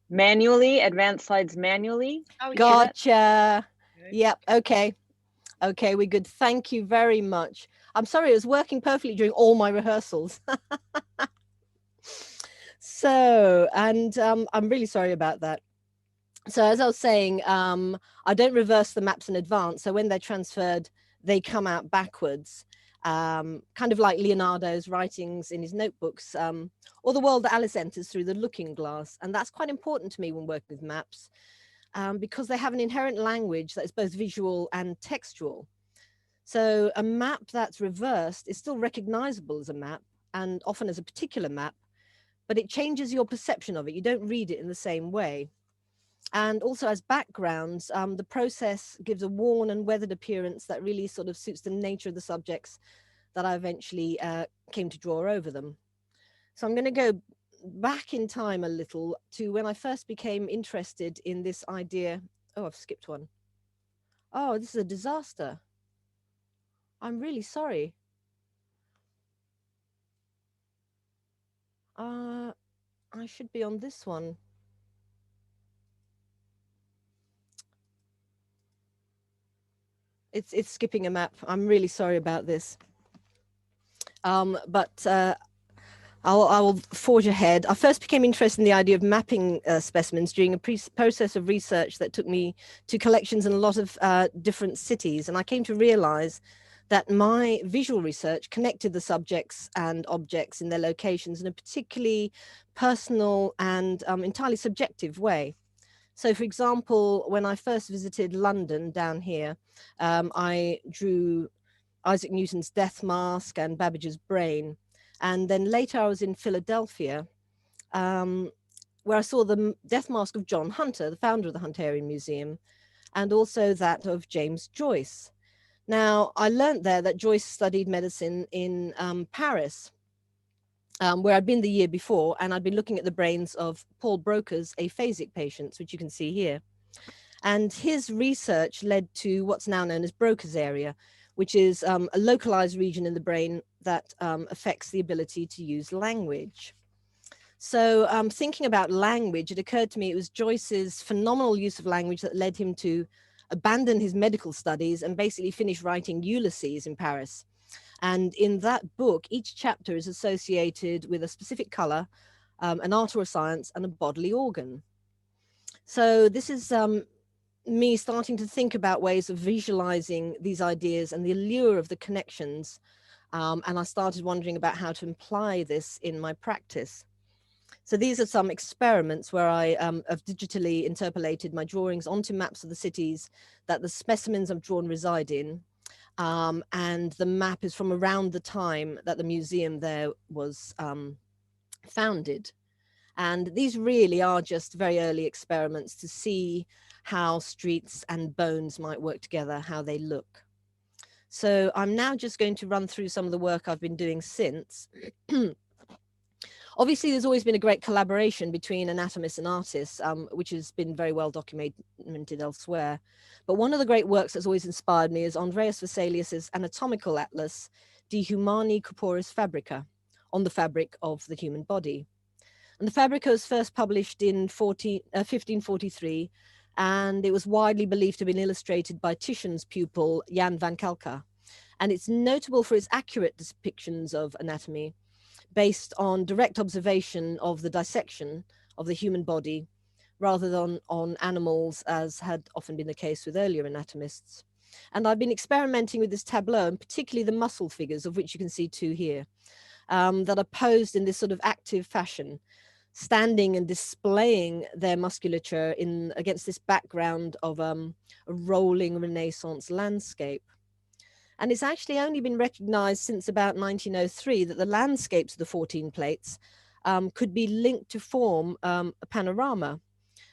manually, advanced slides manually. Oh, yeah. Gotcha. Good. Yep. Okay. Okay, we're good. Thank you very much. I'm sorry, it was working perfectly during all my rehearsals. So, and I'm really sorry about that. So as I was saying, I don't reverse the maps in advance. So when they're transferred, they come out backwards, kind of like Leonardo's writings in his notebooks, or the world that Alice enters through the looking glass. And that's quite important to me when working with maps, because they have an inherent language that is both visual and textual. So a map that's reversed is still recognizable as a map, and often as a particular map, but it changes your perception of it. You don't read it in the same way. And also as backgrounds, the process gives a worn and weathered appearance that really sort of suits the nature of the subjects that I eventually came to draw over them. So I'm going to go back in time a little to when I first became interested in this idea. Oh, I've skipped one. Oh, this is a disaster. I'm really sorry. I should be on this one. It's skipping a map. I'm really sorry about this. But I will forge ahead. I first became interested in the idea of mapping specimens during a process of research that took me to collections in a lot of different cities. And I came to realize that my visual research connected the subjects and objects in their locations in a particularly personal and entirely subjective way. So for example, when I first visited London down here, I drew Isaac Newton's death mask and Babbage's brain. And then later I was in Philadelphia, where I saw the death mask of John Hunter, the founder of the Hunterian Museum, and also that of James Joyce. Now, I learned there that Joyce studied medicine in Paris, where I'd been the year before, and I'd been looking at the brains of Paul Broca's aphasic patients, which you can see here. And his research led to what's now known as Broca's area, which is a localized region in the brain that affects the ability to use language. So thinking about language, it occurred to me it was Joyce's phenomenal use of language that led him to abandon his medical studies and basically finish writing Ulysses in Paris. And in that book, each chapter is associated with a specific color, an art or a science, and a bodily organ. So this is me starting to think about ways of visualizing these ideas and the allure of the connections. And I started wondering about how to imply this in my practice. So these are some experiments where I have digitally interpolated my drawings onto maps of the cities that the specimens I've drawn reside in. And the map is from around the time that the museum there was founded. And these really are just very early experiments to see how streets and bones might work together, how they look. So I'm now just going to run through some of the work I've been doing since. Obviously, there's always been a great collaboration between anatomists and artists, which has been very well documented elsewhere. But one of the great works that's always inspired me is Andreas Vesalius's anatomical atlas, De Humani Corporis Fabrica, on the fabric of the human body. And the Fabrica was first published in 1543, and it was widely believed to have been illustrated by Titian's pupil, Jan van Kalker. And it's notable for its accurate depictions of anatomy, based on direct observation of the dissection of the human body, rather than on animals, as had often been the case with earlier anatomists. And I've been experimenting with this tableau, and particularly the muscle figures, of which you can see two here, that are posed in this sort of active fashion, standing and displaying their musculature against this background of a rolling Renaissance landscape. And it's actually only been recognized since about 1903 that the landscapes of the 14 plates could be linked to form a panorama.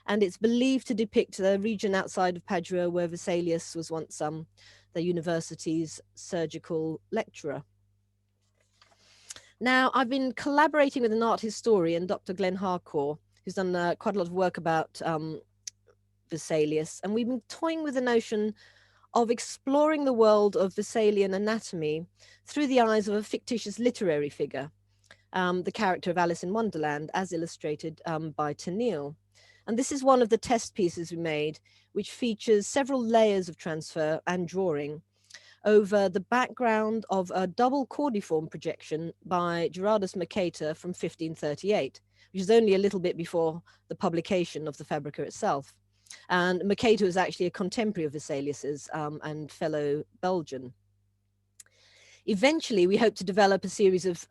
and it's believed to depict the region outside of Padua where Vesalius was once the university's surgical lecturer. Now, I've been collaborating with an art historian, Dr. Glenn Harcourt, who's done quite a lot of work about Vesalius, and we've been toying with the notion of exploring the world of Vesalian anatomy through the eyes of a fictitious literary figure, the character of Alice in Wonderland, as illustrated by Tennille. And this is one of the test pieces we made, which features several layers of transfer and drawing over the background of a double cordiform projection by Gerardus Mercator from 1538, which is only a little bit before the publication of the Fabrica itself. And Mercator was actually a contemporary of Vesalius's and fellow Belgian. Eventually, we hope to develop a series of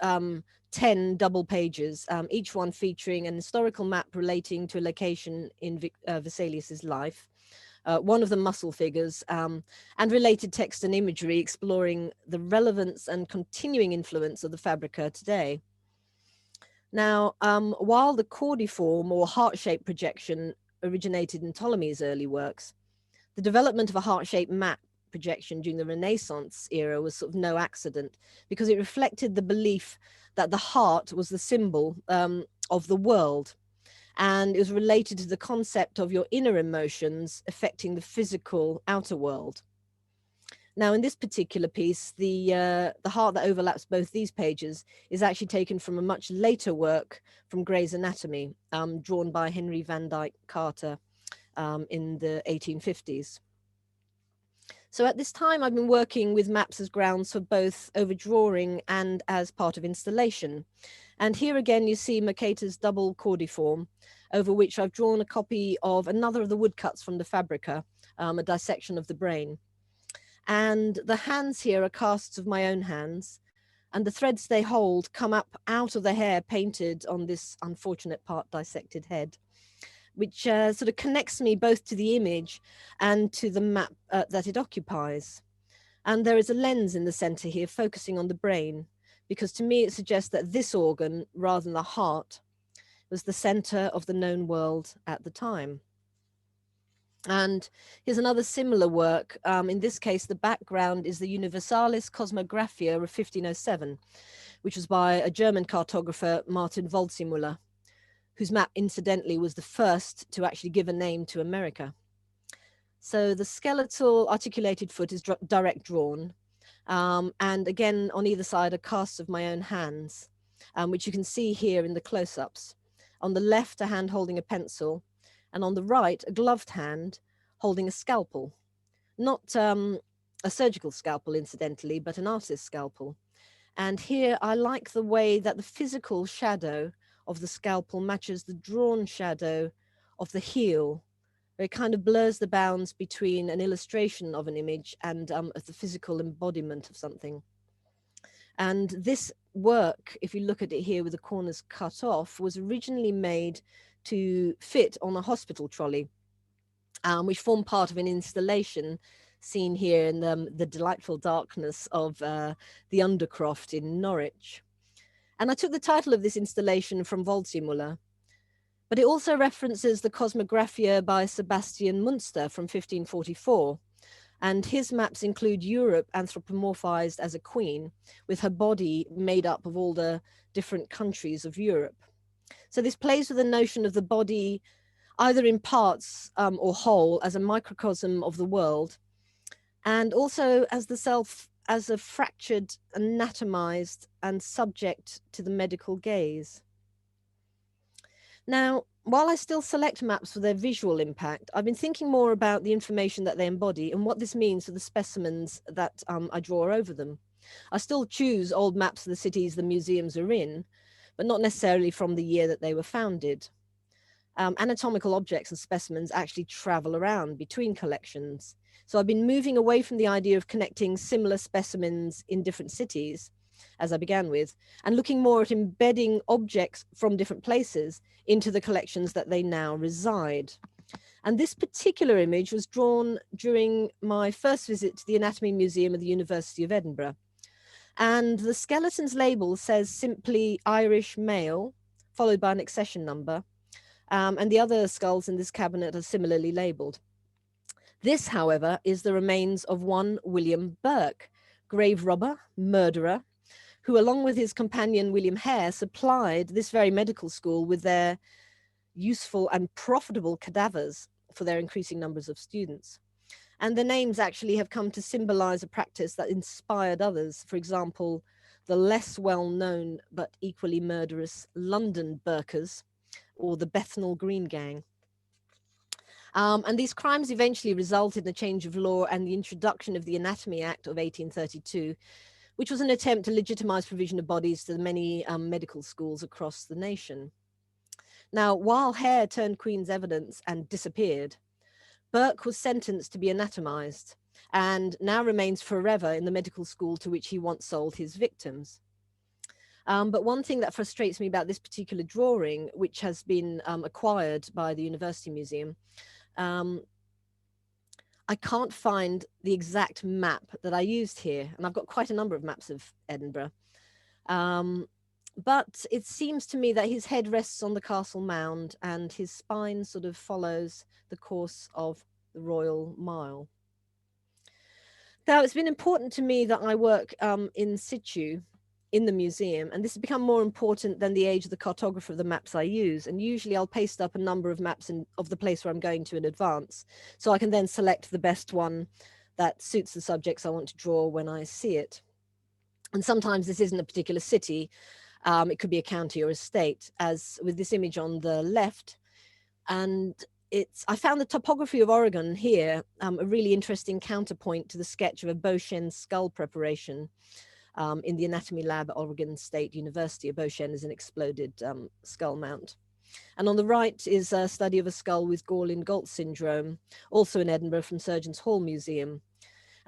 10 double pages, each one featuring an historical map relating to a location in Vesalius's life, one of the muscle figures, and related text and imagery exploring the relevance and continuing influence of the Fabrica today. Now, while the cordiform or heart-shaped projection originated in Ptolemy's early works, the development of a heart-shaped map projection during the Renaissance era was sort of no accident, because it reflected the belief that the heart was the symbol of the world, and it was related to the concept of your inner emotions affecting the physical outer world. Now, in this particular piece, the heart that overlaps both these pages is actually taken from a much later work from Gray's Anatomy, drawn by Henry Van Dyke Carter in the 1850s. So at this time, I've been working with maps as grounds for both overdrawing and as part of installation. And here again, you see Mercator's double cordiform, over which I've drawn a copy of another of the woodcuts from the Fabrica, a dissection of the brain. And the hands here are casts of my own hands, and the threads they hold come up out of the hair painted on this unfortunate part dissected head, which sort of connects me both to the image and to the map that it occupies. And there is a lens in the center here focusing on the brain, because to me it suggests that this organ, rather than the heart, was the center of the known world at the time. And here's another similar work. In this case, the background is the Universalis Cosmographia of 1507, which was by a German cartographer, Martin Waldseemüller, whose map, incidentally, was the first to actually give a name to America. So the skeletal articulated foot is direct drawn. And again, on either side are casts of my own hands, which you can see here in the close-ups. On the left, a hand holding a pencil, and on the right, a gloved hand holding a scalpel. Not a surgical scalpel, incidentally, but an artist's scalpel. And here, I like the way that the physical shadow of the scalpel matches the drawn shadow of the heel, where it kind of blurs the bounds between an illustration of an image and the physical embodiment of something. And this work, if you look at it here with the corners cut off, was originally made to fit on a hospital trolley, which formed part of an installation seen here in the delightful darkness of the Undercroft in Norwich. And I took the title of this installation from Waldseemüller, but it also references the Cosmographia by Sebastian Münster from 1544. And his maps include Europe anthropomorphized as a queen, with her body made up of all the different countries of Europe. So this plays with the notion of the body either in parts or whole as a microcosm of the world, and also as the self as a fractured, anatomized, and subject to the medical gaze. Now, while I still select maps for their visual impact, I've been thinking more about the information that they embody and what this means for the specimens that I draw over them. I still choose old maps of the cities the museums are in, but not necessarily from the year that they were founded. Anatomical objects and specimens actually travel around between collections. So I've been moving away from the idea of connecting similar specimens in different cities, as I began with, and looking more at embedding objects from different places into the collections that they now reside. And this particular image was drawn during my first visit to the Anatomy Museum of the University of Edinburgh. And the skeleton's label says simply Irish male, followed by an accession number. and the other skulls in this cabinet are similarly labelled. This, however, is the remains of one William Burke, grave robber, murderer, who, along with his companion William Hare, supplied this very medical school with their useful and profitable cadavers for their increasing numbers of students. And the names actually have come to symbolize a practice that inspired others. For example, the less well-known but equally murderous London Burkers, or the Bethnal Green Gang. And these crimes eventually resulted in a change of law and the introduction of the Anatomy Act of 1832, which was an attempt to legitimize provision of bodies to the many medical schools across the nation. Now, while Hare turned Queen's evidence and disappeared, Burke was sentenced to be anatomized and now remains forever in the medical school to which he once sold his victims. But one thing that frustrates me about this particular drawing, which has been acquired by the University Museum, I can't find the exact map that I used here. And I've got quite a number of maps of Edinburgh. But it seems to me that his head rests on the castle mound and his spine sort of follows the course of the Royal Mile. Now, it's been important to me that I work in situ in the museum, and this has become more important than the age of the cartographer of the maps I use. And usually I'll paste up a number of maps of the place where I'm going to in advance, so I can then select the best one that suits the subjects I want to draw when I see it. And sometimes this isn't a particular city, it could be a county or a state, as with this image on the left. And I found the topography of Oregon here a really interesting counterpoint to the sketch of a Beauchene skull preparation in the anatomy lab at Oregon State University. A Beauchene is an exploded skull mount. And on the right is a study of a skull with Gorlin-Galt syndrome, also in Edinburgh from Surgeons Hall Museum.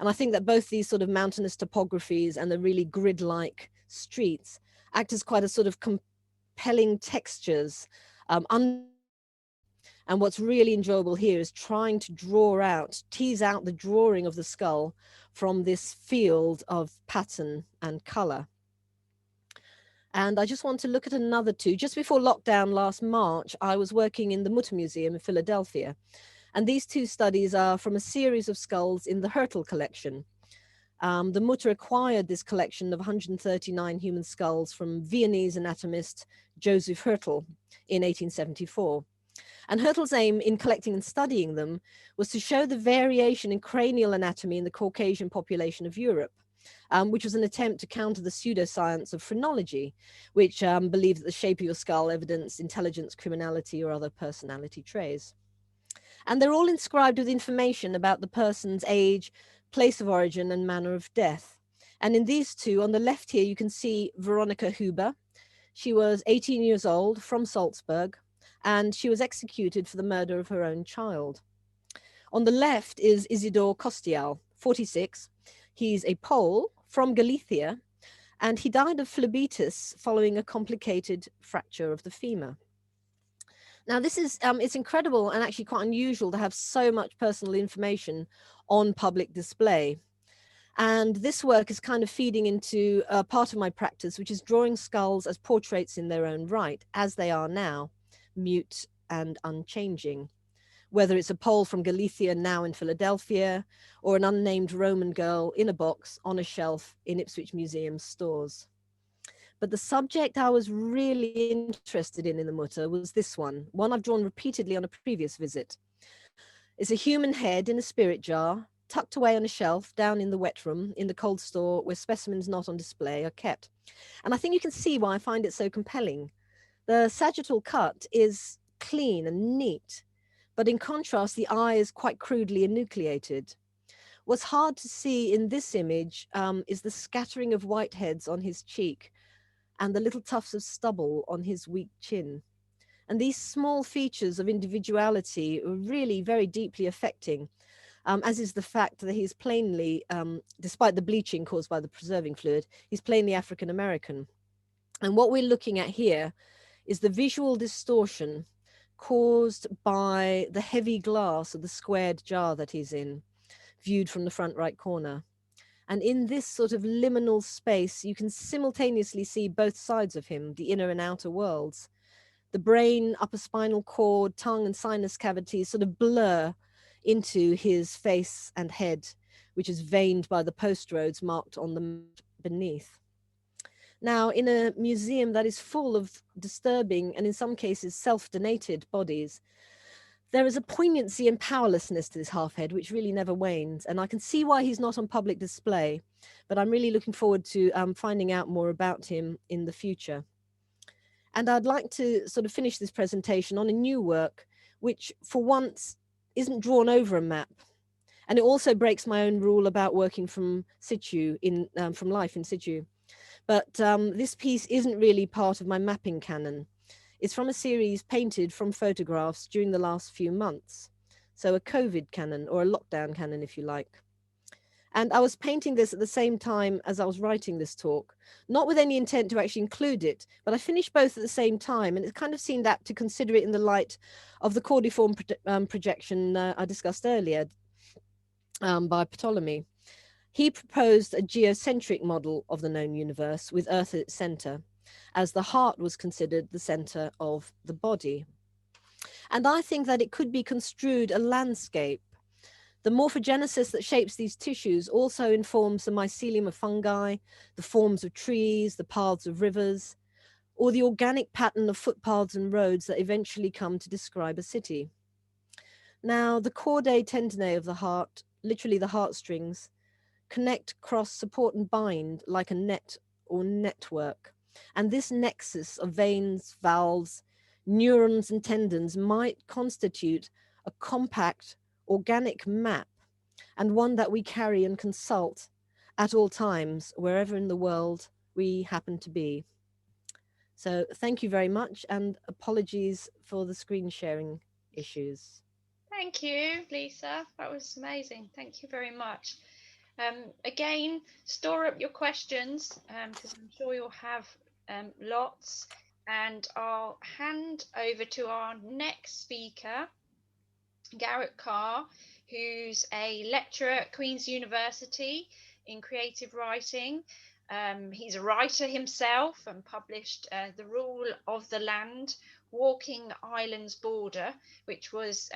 And I think that both these sort of mountainous topographies and the really grid-like streets act as quite a sort of compelling textures. And what's really enjoyable here is trying to tease out the drawing of the skull from this field of pattern and color. And I just want to look at another two. Just before lockdown last March, I was working in the Mutter Museum in Philadelphia. And these two studies are from a series of skulls in the Hertel collection. The Mutter acquired this collection of 139 human skulls from Viennese anatomist Joseph Hertel in 1874. And Hertel's aim in collecting and studying them was to show the variation in cranial anatomy in the Caucasian population of Europe, which was an attempt to counter the pseudoscience of phrenology, which believed that the shape of your skull evidenced intelligence, criminality, or other personality traits. And they're all inscribed with information about the person's age, place of origin, and manner of death. And in these two, on the left here, you can see Veronica Huber. She was 18 years old, from Salzburg, and she was executed for the murder of her own child. On the left is Isidore Kostial, 46. He's a Pole from Galicia, and he died of phlebitis following a complicated fracture of the femur. Now, this is, it's incredible and actually quite unusual to have so much personal information on public display. And this work is kind of feeding into a part of my practice, which is drawing skulls as portraits in their own right, as they are now, mute and unchanging. Whether it's a Pole from Galicia now in Philadelphia, or an unnamed Roman girl in a box on a shelf in Ipswich Museum stores. But the subject I was really interested in the Mutter was this one I've drawn repeatedly on a previous visit. It's a human head in a spirit jar, tucked away on a shelf down in the wet room in the cold store where specimens not on display are kept. And I think you can see why I find it so compelling. The sagittal cut is clean and neat, but in contrast, the eye is quite crudely enucleated. What's hard to see in this image is the scattering of whiteheads on his cheek and the little tufts of stubble on his weak chin. And these small features of individuality are really very deeply affecting, as is the fact that he's plainly, despite the bleaching caused by the preserving fluid, he's plainly African-American. And what we're looking at here is the visual distortion caused by the heavy glass of the squared jar that he's in, viewed from the front right corner. And in this sort of liminal space, you can simultaneously see both sides of him, the inner and outer worlds. the brain, upper spinal cord, tongue and sinus cavities sort of blur into his face and head, which is veined by the post roads marked on the map beneath. Now, in a museum that is full of disturbing and in some cases self-donated bodies, there is a poignancy and powerlessness to this half head which really never wanes. And I can see why he's not on public display, but I'm really looking forward to finding out more about him in the future. And I'd like to sort of finish this presentation on a new work, which for once isn't drawn over a map. And it also breaks my own rule about working from situ, from life in situ. But this piece isn't really part of my mapping canon. It's from a series painted from photographs during the last few months. So a COVID canon, or a lockdown canon, if you like. And I was painting this at the same time as I was writing this talk, not with any intent to actually include it, but I finished both at the same time, and it kind of seemed apt to consider it in the light of the cordiform projection I discussed earlier by Ptolemy. He proposed a geocentric model of the known universe with Earth at its center, as the heart was considered the center of the body. And I think that it could be construed a landscape. The morphogenesis that shapes these tissues also informs the mycelium of fungi, the forms of trees, the paths of rivers, or the organic pattern of footpaths and roads that eventually come to describe a city. Now, the chordae tendineae of the heart, literally the heartstrings, connect, cross, support, and bind like a net or network. And this nexus of veins, valves, neurons, and tendons might constitute a compact organic map, and one that we carry and consult at all times, wherever in the world we happen to be. So thank you very much, and apologies for the screen sharing issues. Thank you, Lisa. That was amazing. Thank you very much. Again, store up your questions because I'm sure you'll have lots. And I'll hand over to our next speaker, Garrett Carr, who's a lecturer at Queen's University in creative writing. He's a writer himself and published The Rule of the Land, Walking Ireland's Border, which was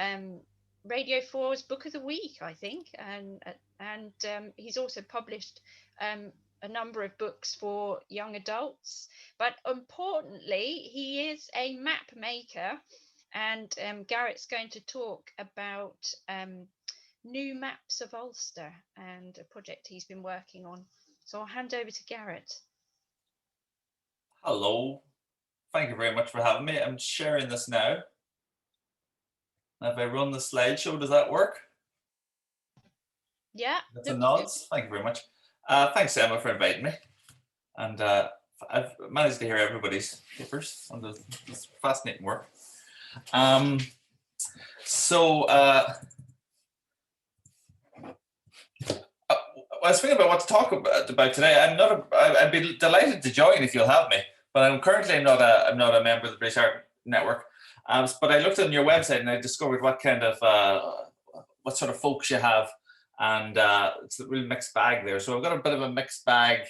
Radio 4's Book of the Week, I think. And he's also published a number of books for young adults. But importantly, he is a map maker. And Garrett's going to talk about new maps of Ulster and a project he's been working on. So I'll hand over to Garrett. Hello. Thank you very much for having me. I'm sharing this now. If I run the slideshow, does that work? Yeah. That's a nods. Thank you very much. Thanks, Emma, for inviting me. And I've managed to hear everybody's papers on this fascinating work. I was thinking about what to talk about today. I'd be delighted to join if you'll have me, but I'm not a member of the British Art Network. But I looked on your website and I discovered what kind of what sort of folks you have, and it's a real mixed bag there. So I've got a bit of a mixed bag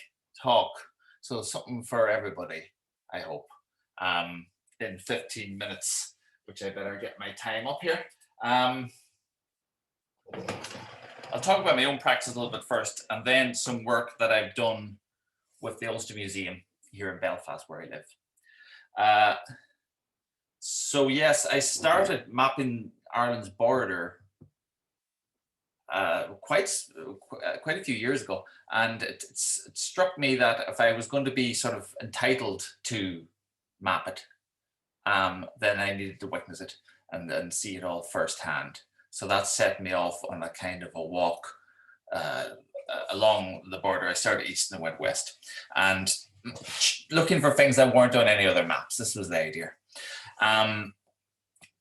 talk, so something for everybody, I hope, in 15 minutes, which I better get my time up here. I'll talk about my own practice a little bit first, and then some work that I've done with the Ulster Museum here in Belfast, where I live. So yes, I started mapping Ireland's border quite a few years ago, and it struck me that if I was going to be sort of entitled to map it, then I needed to witness it and see it all firsthand. So that set me off on a kind of a walk along the border. I started east and went west, and looking for things that weren't on any other maps. This was the idea.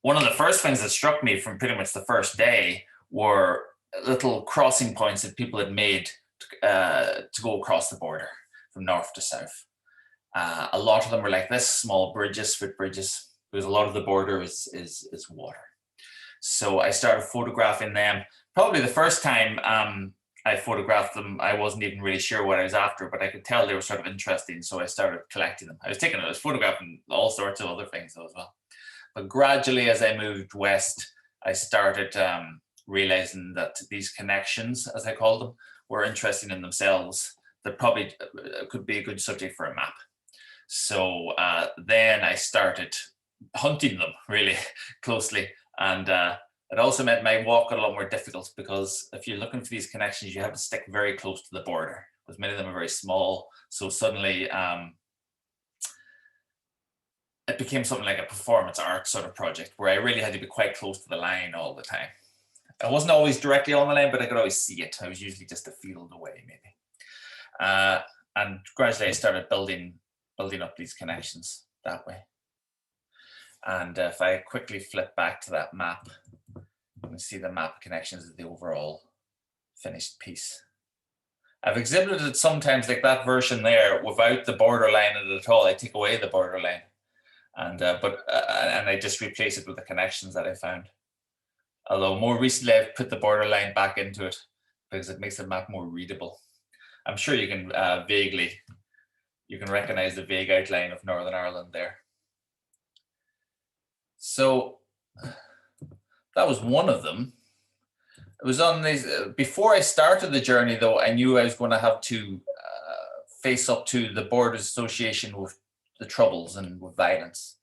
One of the first things that struck me from pretty much the first day were little crossing points that people had made to go across the border from north to south. A lot of them were like this, small bridges, footbridges, because a lot of the border is water. So I started photographing them. Probably the first time I photographed them. I wasn't even really sure what I was after, but I could tell they were sort of interesting, so I started collecting them. I was photographing all sorts of other things though as well. But gradually, as I moved west, I started realizing that these connections, as I call them, were interesting in themselves. That probably could be a good subject for a map. So then I started hunting them really closely, and it also meant my walk got a lot more difficult, because if you're looking for these connections, you have to stick very close to the border, because many of them are very small. So suddenly it became something like a performance art sort of project, where I really had to be quite close to the line all the time. I wasn't always directly on the line, but I could always see it. I was usually just a field away, maybe. And gradually I started building up these connections that way. And if I quickly flip back to that map, you can see the map connections of the overall finished piece. I've exhibited it sometimes like that version there without the borderline in it at all. I take away the borderline, and I just replace it with the connections that I found. Although more recently I've put the borderline back into it because it makes the map more readable. I'm sure you can you can recognize the vague outline of Northern Ireland there. So that was one of them. It was on these, before I started the journey though, I knew I was going to have to face up to the Borders Association with the Troubles and with violence.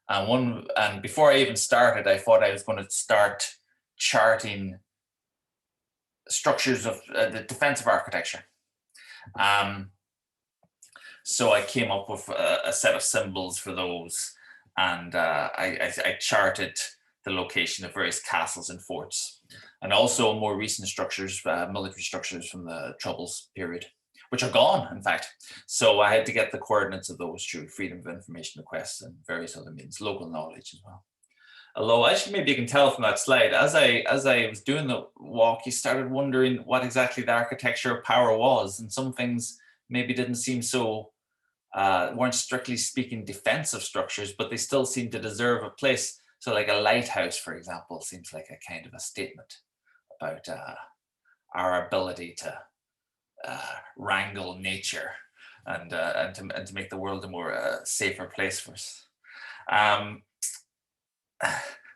And before I even started, I thought I was going to start charting structures of the defensive architecture. So I came up with a set of symbols for those, and I charted the location of various castles and forts, and also more recent structures, military structures from the Troubles period, which are gone, in fact. So I had to get the coordinates of those through Freedom of Information requests and various other means, local knowledge as well. Although actually, maybe you can tell from that slide, as I was doing the walk, you started wondering what exactly the architecture of power was, and some things maybe didn't seem so, weren't strictly speaking defensive structures, but they still seem to deserve a place. So like a lighthouse, for example, seems like a kind of a statement about our ability to wrangle nature and to make the world a more safer place for us.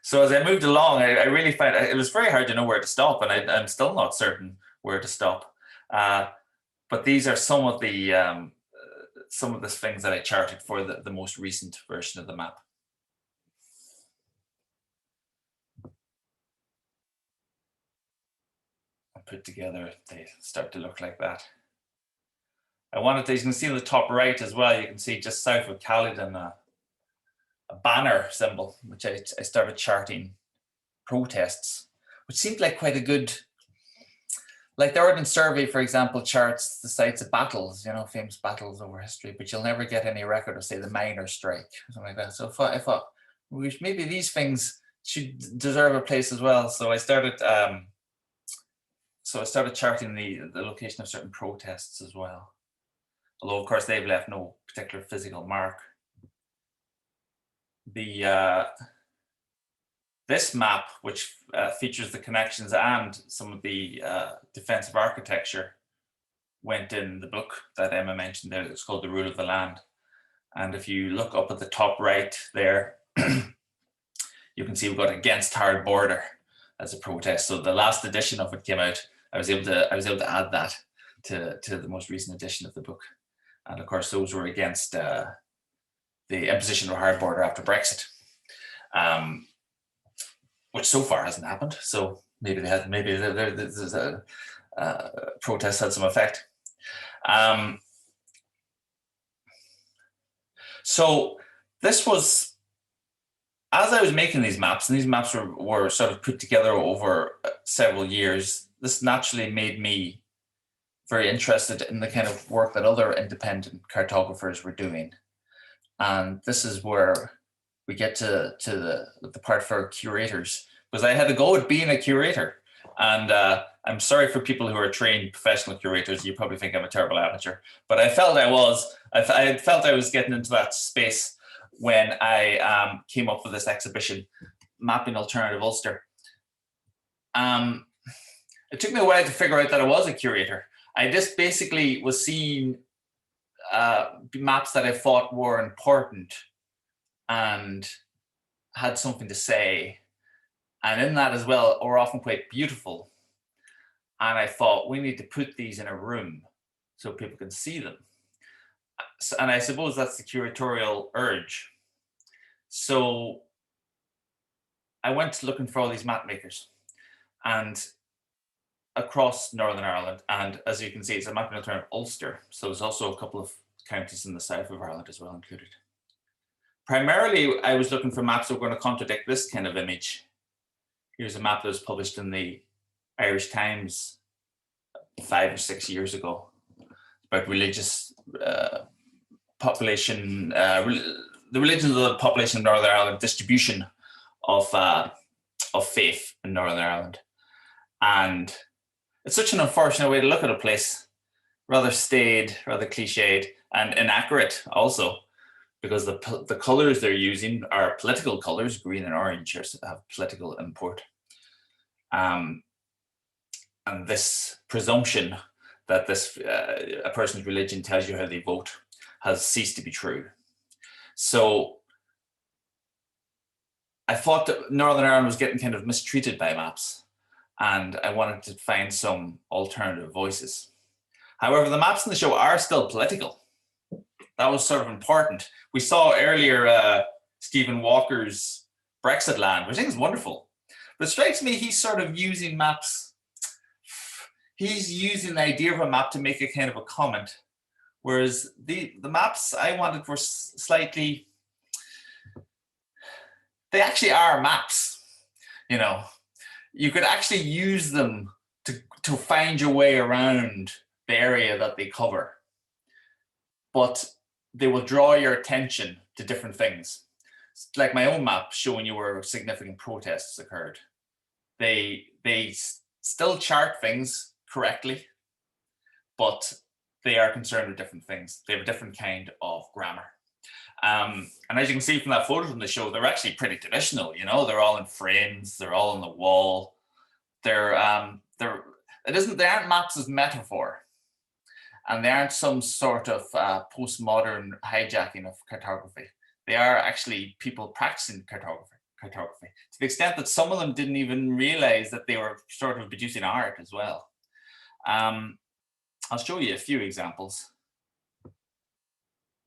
So as I moved along, I really found it was very hard to know where to stop, and I'm still not certain where to stop. But these are some of the things that I charted for the most recent version of the map. Put together, they start to look like that. I wanted to, you can see on the top right as well, you can see just south of Caledon a banner symbol, which I started charting protests, which seemed like quite a good, like the Ordnance Survey, for example, charts the sites of battles, you know, famous battles over history, but you'll never get any record of, say, the miners' strike, something like that. So I thought maybe these things should deserve a place as well. So I started charting the location of certain protests as well. Although, of course, they've left no particular physical mark. This map, which features the connections and some of the defensive architecture, went in the book that Emma mentioned there. It's called The Rule of the Land. And if you look up at the top right there, you can see we've got Against Hard Border as a protest. So the last edition of it came out. I was able to add that to the most recent edition of the book. And of course, those were against the imposition of a hard border after Brexit, which so far hasn't happened. So maybe there's a protest had some effect. So this was, as I was making these maps, and these maps were sort of put together over several years, this naturally made me very interested in the kind of work that other independent cartographers were doing. And this is where we get to the part for curators, because I had a go at being a curator. And I'm sorry for people who are trained professional curators. You probably think I'm a terrible amateur, but I felt I was. I felt I was getting into that space when I came up with this exhibition, Mapping Alternative Ulster. it took me a while to figure out that I was a curator. I just basically was seeing maps that I thought were important and had something to say. And in that as well, are often quite beautiful. And I thought, we need to put these in a room so people can see them. So, and I suppose that's the curatorial urge. So I went looking for all these map makers and across Northern Ireland. And as you can see, it's a map in the Ulster. So there's also a couple of counties in the south of Ireland as well included. Primarily, I was looking for maps that were going to contradict this kind of image. Here's a map that was published in the Irish Times 5 or 6 years ago about religious population, the religions of the population of Northern Ireland, distribution of faith in Northern Ireland. And it's such an unfortunate way to look at a place, rather staid, rather cliched, and inaccurate also, because the colors they're using are political colors, green and orange, have political import. And this presumption that a person's religion tells you how they vote has ceased to be true. So I thought that Northern Ireland was getting kind of mistreated by maps, and I wanted to find some alternative voices. However, the maps in the show are still political. That was sort of important. We saw earlier Stephen Walker's Brexit land, which I think is wonderful. But it strikes me he's sort of using maps. He's using the idea of a map to make a kind of a comment, whereas the maps I wanted were slightly, they actually are maps, you know. You could actually use them to find your way around the area that they cover, but they will draw your attention to different things. Like my own map showing you where significant protests occurred. They still chart things correctly, but they are concerned with different things. They have a different kind of grammar. And as you can see from that photo from the show, they're actually pretty traditional, you know, they're all in frames, they're all on the wall. They aren't maps as metaphor, and they aren't some sort of postmodern hijacking of cartography. They are actually people practicing cartography, to the extent that some of them didn't even realize that they were sort of producing art as well. I'll show you a few examples.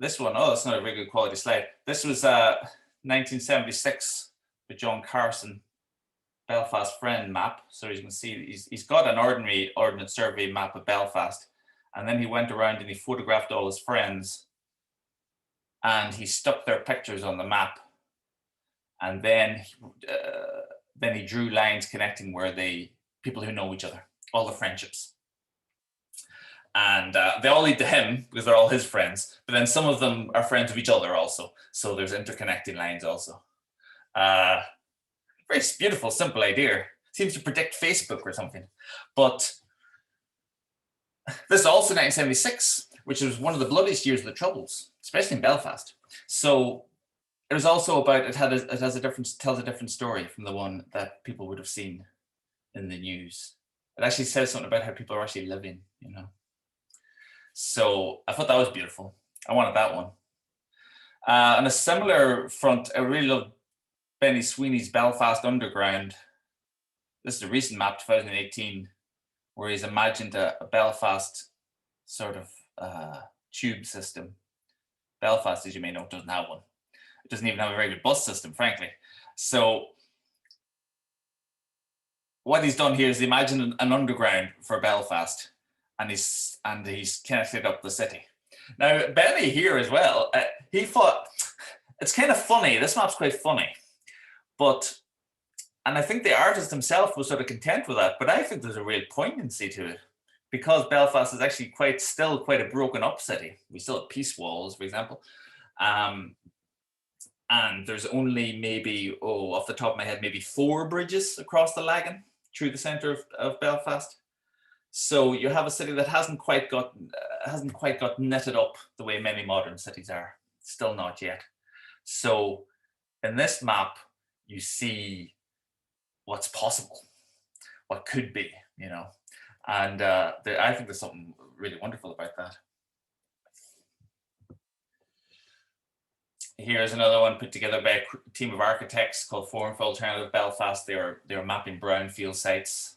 This one, oh, that's not a very good quality slide. This was 1976 with John Carson, Belfast Friend map. So as you can see, he's got an ordinary Ordnance Survey map of Belfast. And then he went around and he photographed all his friends and he stuck their pictures on the map. And then he drew lines connecting where people who know each other, all the friendships. And they all lead to him because they're all his friends, but then some of them are friends of each other also. So there's interconnecting lines also. Very beautiful, simple idea. Seems to predict Facebook or something. But this is also 1976, which was one of the bloodiest years of the Troubles, especially in Belfast. So it was also about, tells a different story from the one that people would have seen in the news. It actually says something about how people are actually living, you know. So I thought that was beautiful. I wanted that one. On a similar front, I really love Benny Sweeney's Belfast Underground. This is a recent map, 2018, where he's imagined a Belfast sort of tube system. Belfast, as you may know, doesn't have one. It doesn't even have a very good bus system, frankly. So what he's done here is imagine an underground for Belfast, and he's connected up the city. Now, Benny here as well, he thought, it's kind of funny, this map's quite funny, and I think the artist himself was sort of content with that, but I think there's a real poignancy to it, because Belfast is actually still quite a broken up city. We still have peace walls, for example. And there's only maybe, off the top of my head, maybe 4 bridges across the Lagan through the center of Belfast. So you have a city that hasn't quite got knitted up the way many modern cities are. Still not yet. So in this map, you see what's possible, what could be, you know, and I think there's something really wonderful about that. Here's another one put together by a team of architects called Forum for Alternative Belfast. They were mapping brownfield sites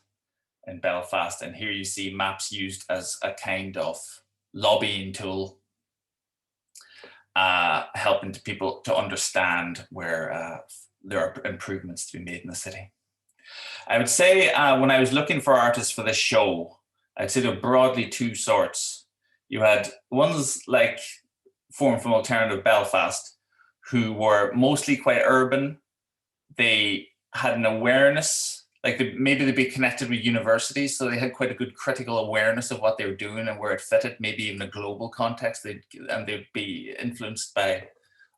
in Belfast, and here you see maps used as a kind of lobbying tool, helping people to understand where there are improvements to be made in the city. I would say when I was looking for artists for this show, I'd say there were broadly two sorts. You had ones like Forum for Alternative Belfast, who were mostly quite urban. They had an awareness, like maybe they'd be connected with universities, so they had quite a good critical awareness of what they were doing and where it fitted, maybe even a global context. They'd be influenced by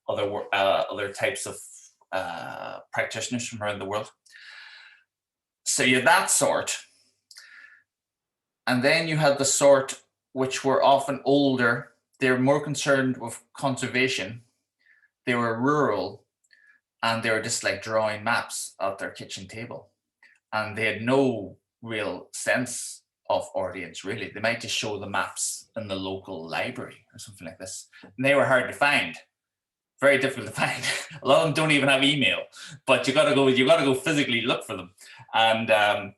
other types of practitioners from around the world. So you had that sort. And then you had the sort which were often older. They were more concerned with conservation. They were rural, and they were just like drawing maps at their kitchen table. And they had no real sense of audience, really. They might just show the maps in the local library or something like this. And they were hard to find, very difficult to find. A lot of them don't even have email, but you gotta go physically look for them. And I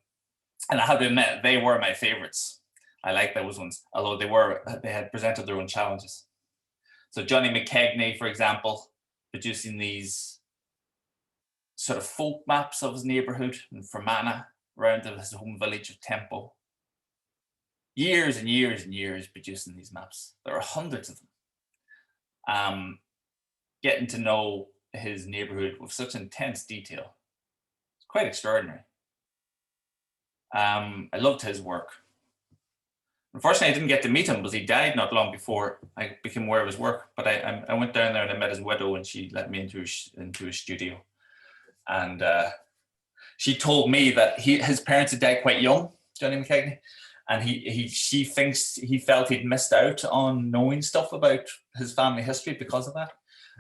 have to admit, they were my favorites. I like those ones, although they had presented their own challenges. So Johnny McKegney, for example, producing these sort of folk maps of his neighborhood in Fermanagh, around his home village of Tempo. Years and years and years producing these maps. There are hundreds of them. Getting to know his neighborhood with such intense detail. It's quite extraordinary. I loved his work. Unfortunately, I didn't get to meet him because he died not long before I became aware of his work. But I went down there and I met his widow, and she let me into his studio. And she told me that his parents had died quite young, Johnny McKegney, and she thinks he felt he'd missed out on knowing stuff about his family history because of that.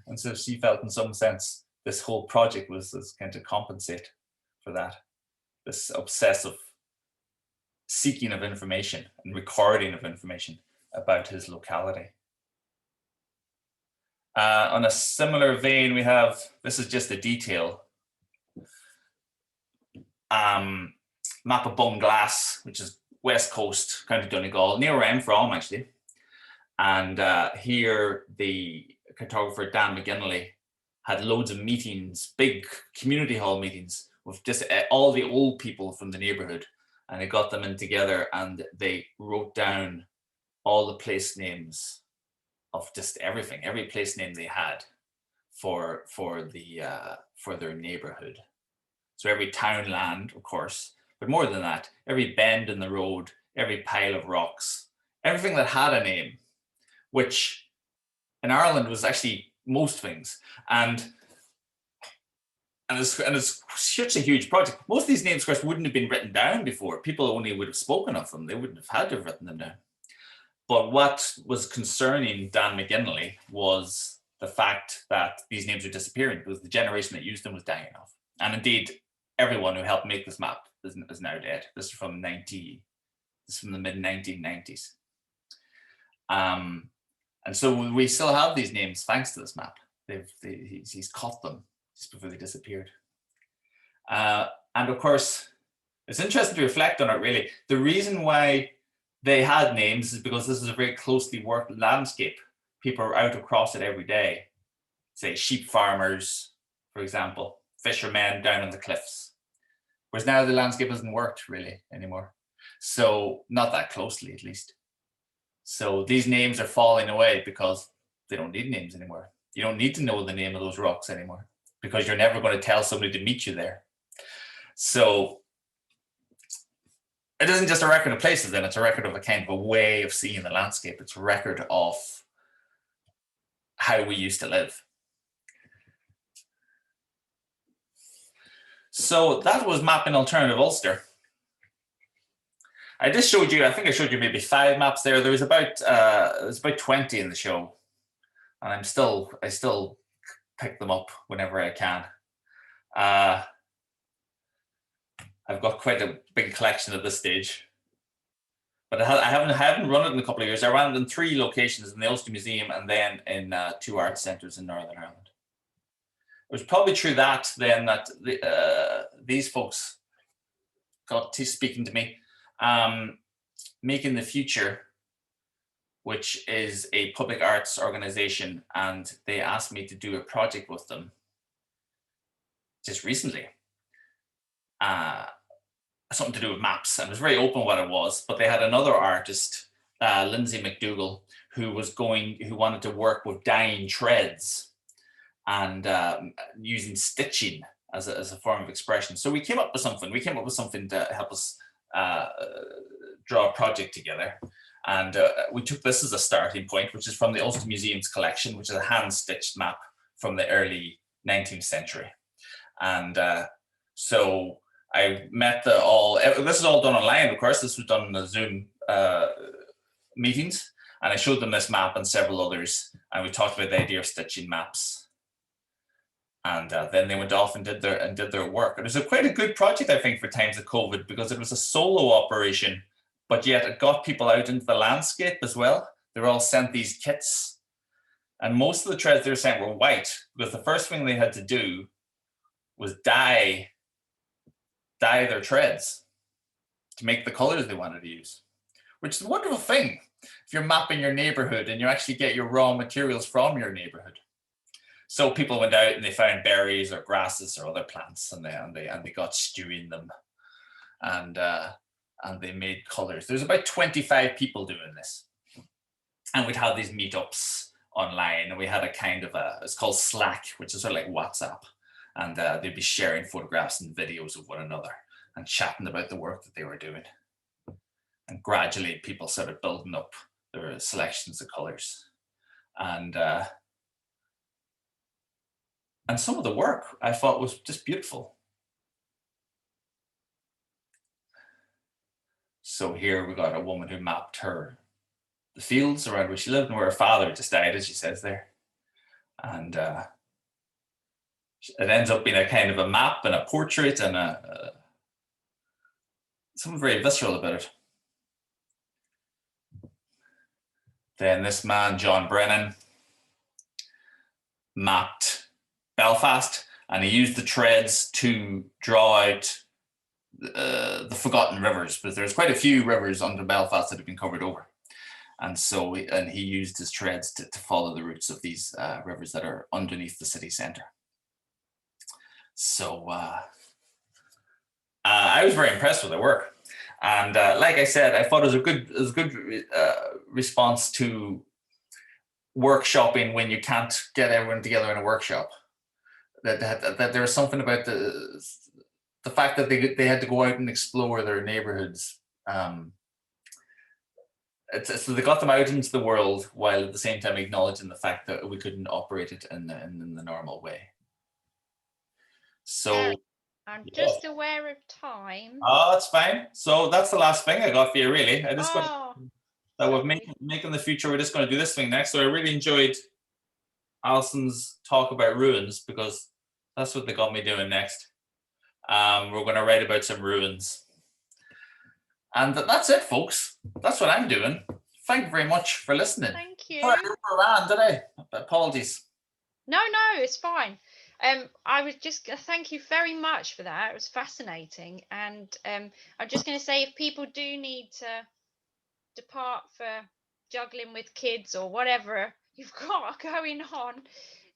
And so she felt, in some sense, this whole project was kind of compensate for that. This obsessive seeking of information and recording of information about his locality. On a similar vein, we have, this is just a detail, map of Bunglass, which is West Coast, County Donegal, near where I'm from, actually. And here the cartographer Dan McGinley had loads of meetings, big community hall meetings with just all the old people from the neighborhood. And he got them in together and they wrote down all the place names of just everything, every place name they had for their neighborhood. So every townland, of course, but more than that, every bend in the road, every pile of rocks, everything that had a name, which in Ireland was actually most things. And it's such a huge project. Most of these names, of course, wouldn't have been written down before. People only would have spoken of them. They wouldn't have had to have written them down. But what was concerning Dan McGinley was the fact that these names are disappearing because the generation that used them was dying off. And indeed, everyone who helped make this map is now dead. This is from the mid-1990s. And so we still have these names thanks to this map. He's caught them just before they disappeared. And of course, it's interesting to reflect on it, really. The reason why they had names is because this is a very closely worked landscape. People are out across it every day. Say sheep farmers, for example, fishermen down on the cliffs. Whereas now the landscape hasn't worked really anymore. So not that closely, at least. So these names are falling away because they don't need names anymore. You don't need to know the name of those rocks anymore because you're never going to tell somebody to meet you there. So it isn't just a record of places then, it's a record of a kind of a way of seeing the landscape. It's a record of how we used to live. So that was Mapping Alternative Ulster. I just showed you, I think I showed you maybe 5 maps there. There was about 20 in the show. And I still pick them up whenever I can. I've got quite a big collection at this stage. But I haven't run it in a couple of years. I ran it in 3 locations, in the Ulster Museum and then in 2 art centres in Northern Ireland. It was probably through that then that these folks got to speaking to me. Making the Future, which is a public arts organization, and they asked me to do a project with them just recently. Something to do with maps, and it was very open what it was, but they had another artist, Lindsay McDougall, who wanted to work with dyeing threads and using stitching as a form of expression. So we came up with something. We came up with something to help us draw a project together. And we took this as a starting point, which is from the Ulster Museum's collection, which is a hand-stitched map from the early 19th century. And so I met this is all done online, of course. This was done in the Zoom meetings. And I showed them this map and several others. And we talked about the idea of stitching maps. And then they went off and did their work. It was quite a good project, I think, for times of COVID, because it was a solo operation, but yet it got people out into the landscape as well. They were all sent these kits. And most of the threads they were sent were white, because the first thing they had to do was dye their threads to make the colors they wanted to use, which is a wonderful thing if you're mapping your neighborhood and you actually get your raw materials from your neighborhood. So people went out and they found berries or grasses or other plants, and they got stewing them, and they made colors. There's about 25 people doing this, and we'd have these meetups online, and we had a kind of it's called Slack, which is sort of like WhatsApp, and they'd be sharing photographs and videos of one another and chatting about the work that they were doing. And gradually people started building up their selections of colors. And some of the work I thought was just beautiful. So here we got a woman who mapped the fields around where she lived and where her father just died, as she says there. And it ends up being a kind of a map and a portrait and something very visceral about it. Then this man, John Brennan, mapped Belfast, and he used the threads to draw out the forgotten rivers, because there's quite a few rivers under Belfast that have been covered over. And so he used his threads to follow the routes of these rivers that are underneath the city centre. So I was very impressed with the work. And like I said, I thought it was a good response to workshopping when you can't get everyone together in a workshop. That there was something about the fact that they had to go out and explore their neighborhoods. So they got them out into the world while at the same time acknowledging the fact that we couldn't operate it in the normal way. So I'm just aware of time. Oh, that's fine. So that's the last thing I got for you, really. I just got that we're making the future. We're just going to do this thing next. So I really enjoyed Alison's talk about ruins, because that's what they got me doing next. We're going to write about some ruins. And that's it, folks. That's what I'm doing. Thank you very much for listening. Thank you. Sorry, I overran, did I? Apologies. No, it's fine. I was just thank you very much for that. It was fascinating. And I'm just going to say, if people do need to depart for juggling with kids or whatever you've got going on,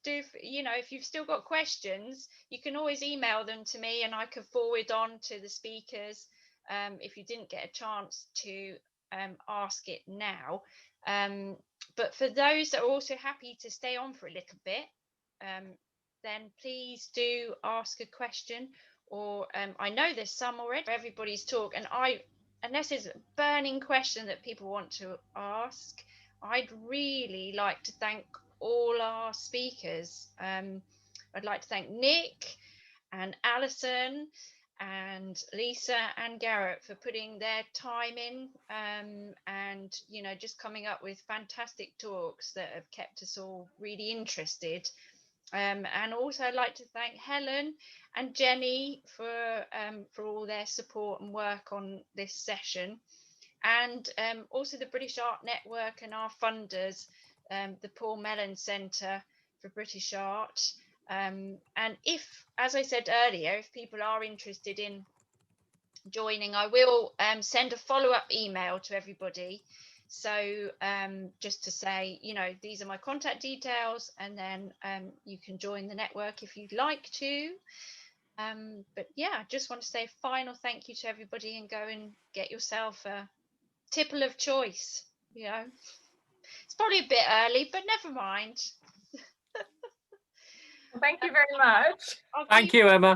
if you've still got questions, you can always email them to me and I can forward on to the speakers if you didn't get a chance to ask it now. But for those that are also happy to stay on for a little bit, then please do ask a question, or I know there's some already. Everybody's talk, and unless there's a burning question that people want to ask, I'd really like to thank all our speakers. I'd like to thank Nick and Alison and Lisa and Garrett for putting their time in, and just coming up with fantastic talks that have kept us all really interested. And also I'd like to thank Helen and Jenny for all their support and work on this session, and also the British Art Network and our funders, the Paul Mellon Centre for British Art. And if, as I said earlier, if people are interested in joining, I will send a follow-up email to everybody. So just to say, you know, these are my contact details, and then you can join the network if you'd like to. But yeah, I just want to say a final thank you to everybody, and go and get yourself a tipple of choice. You know, it's probably a bit early, but never mind. Well, thank you very much. I'll Thank keep you, Emma.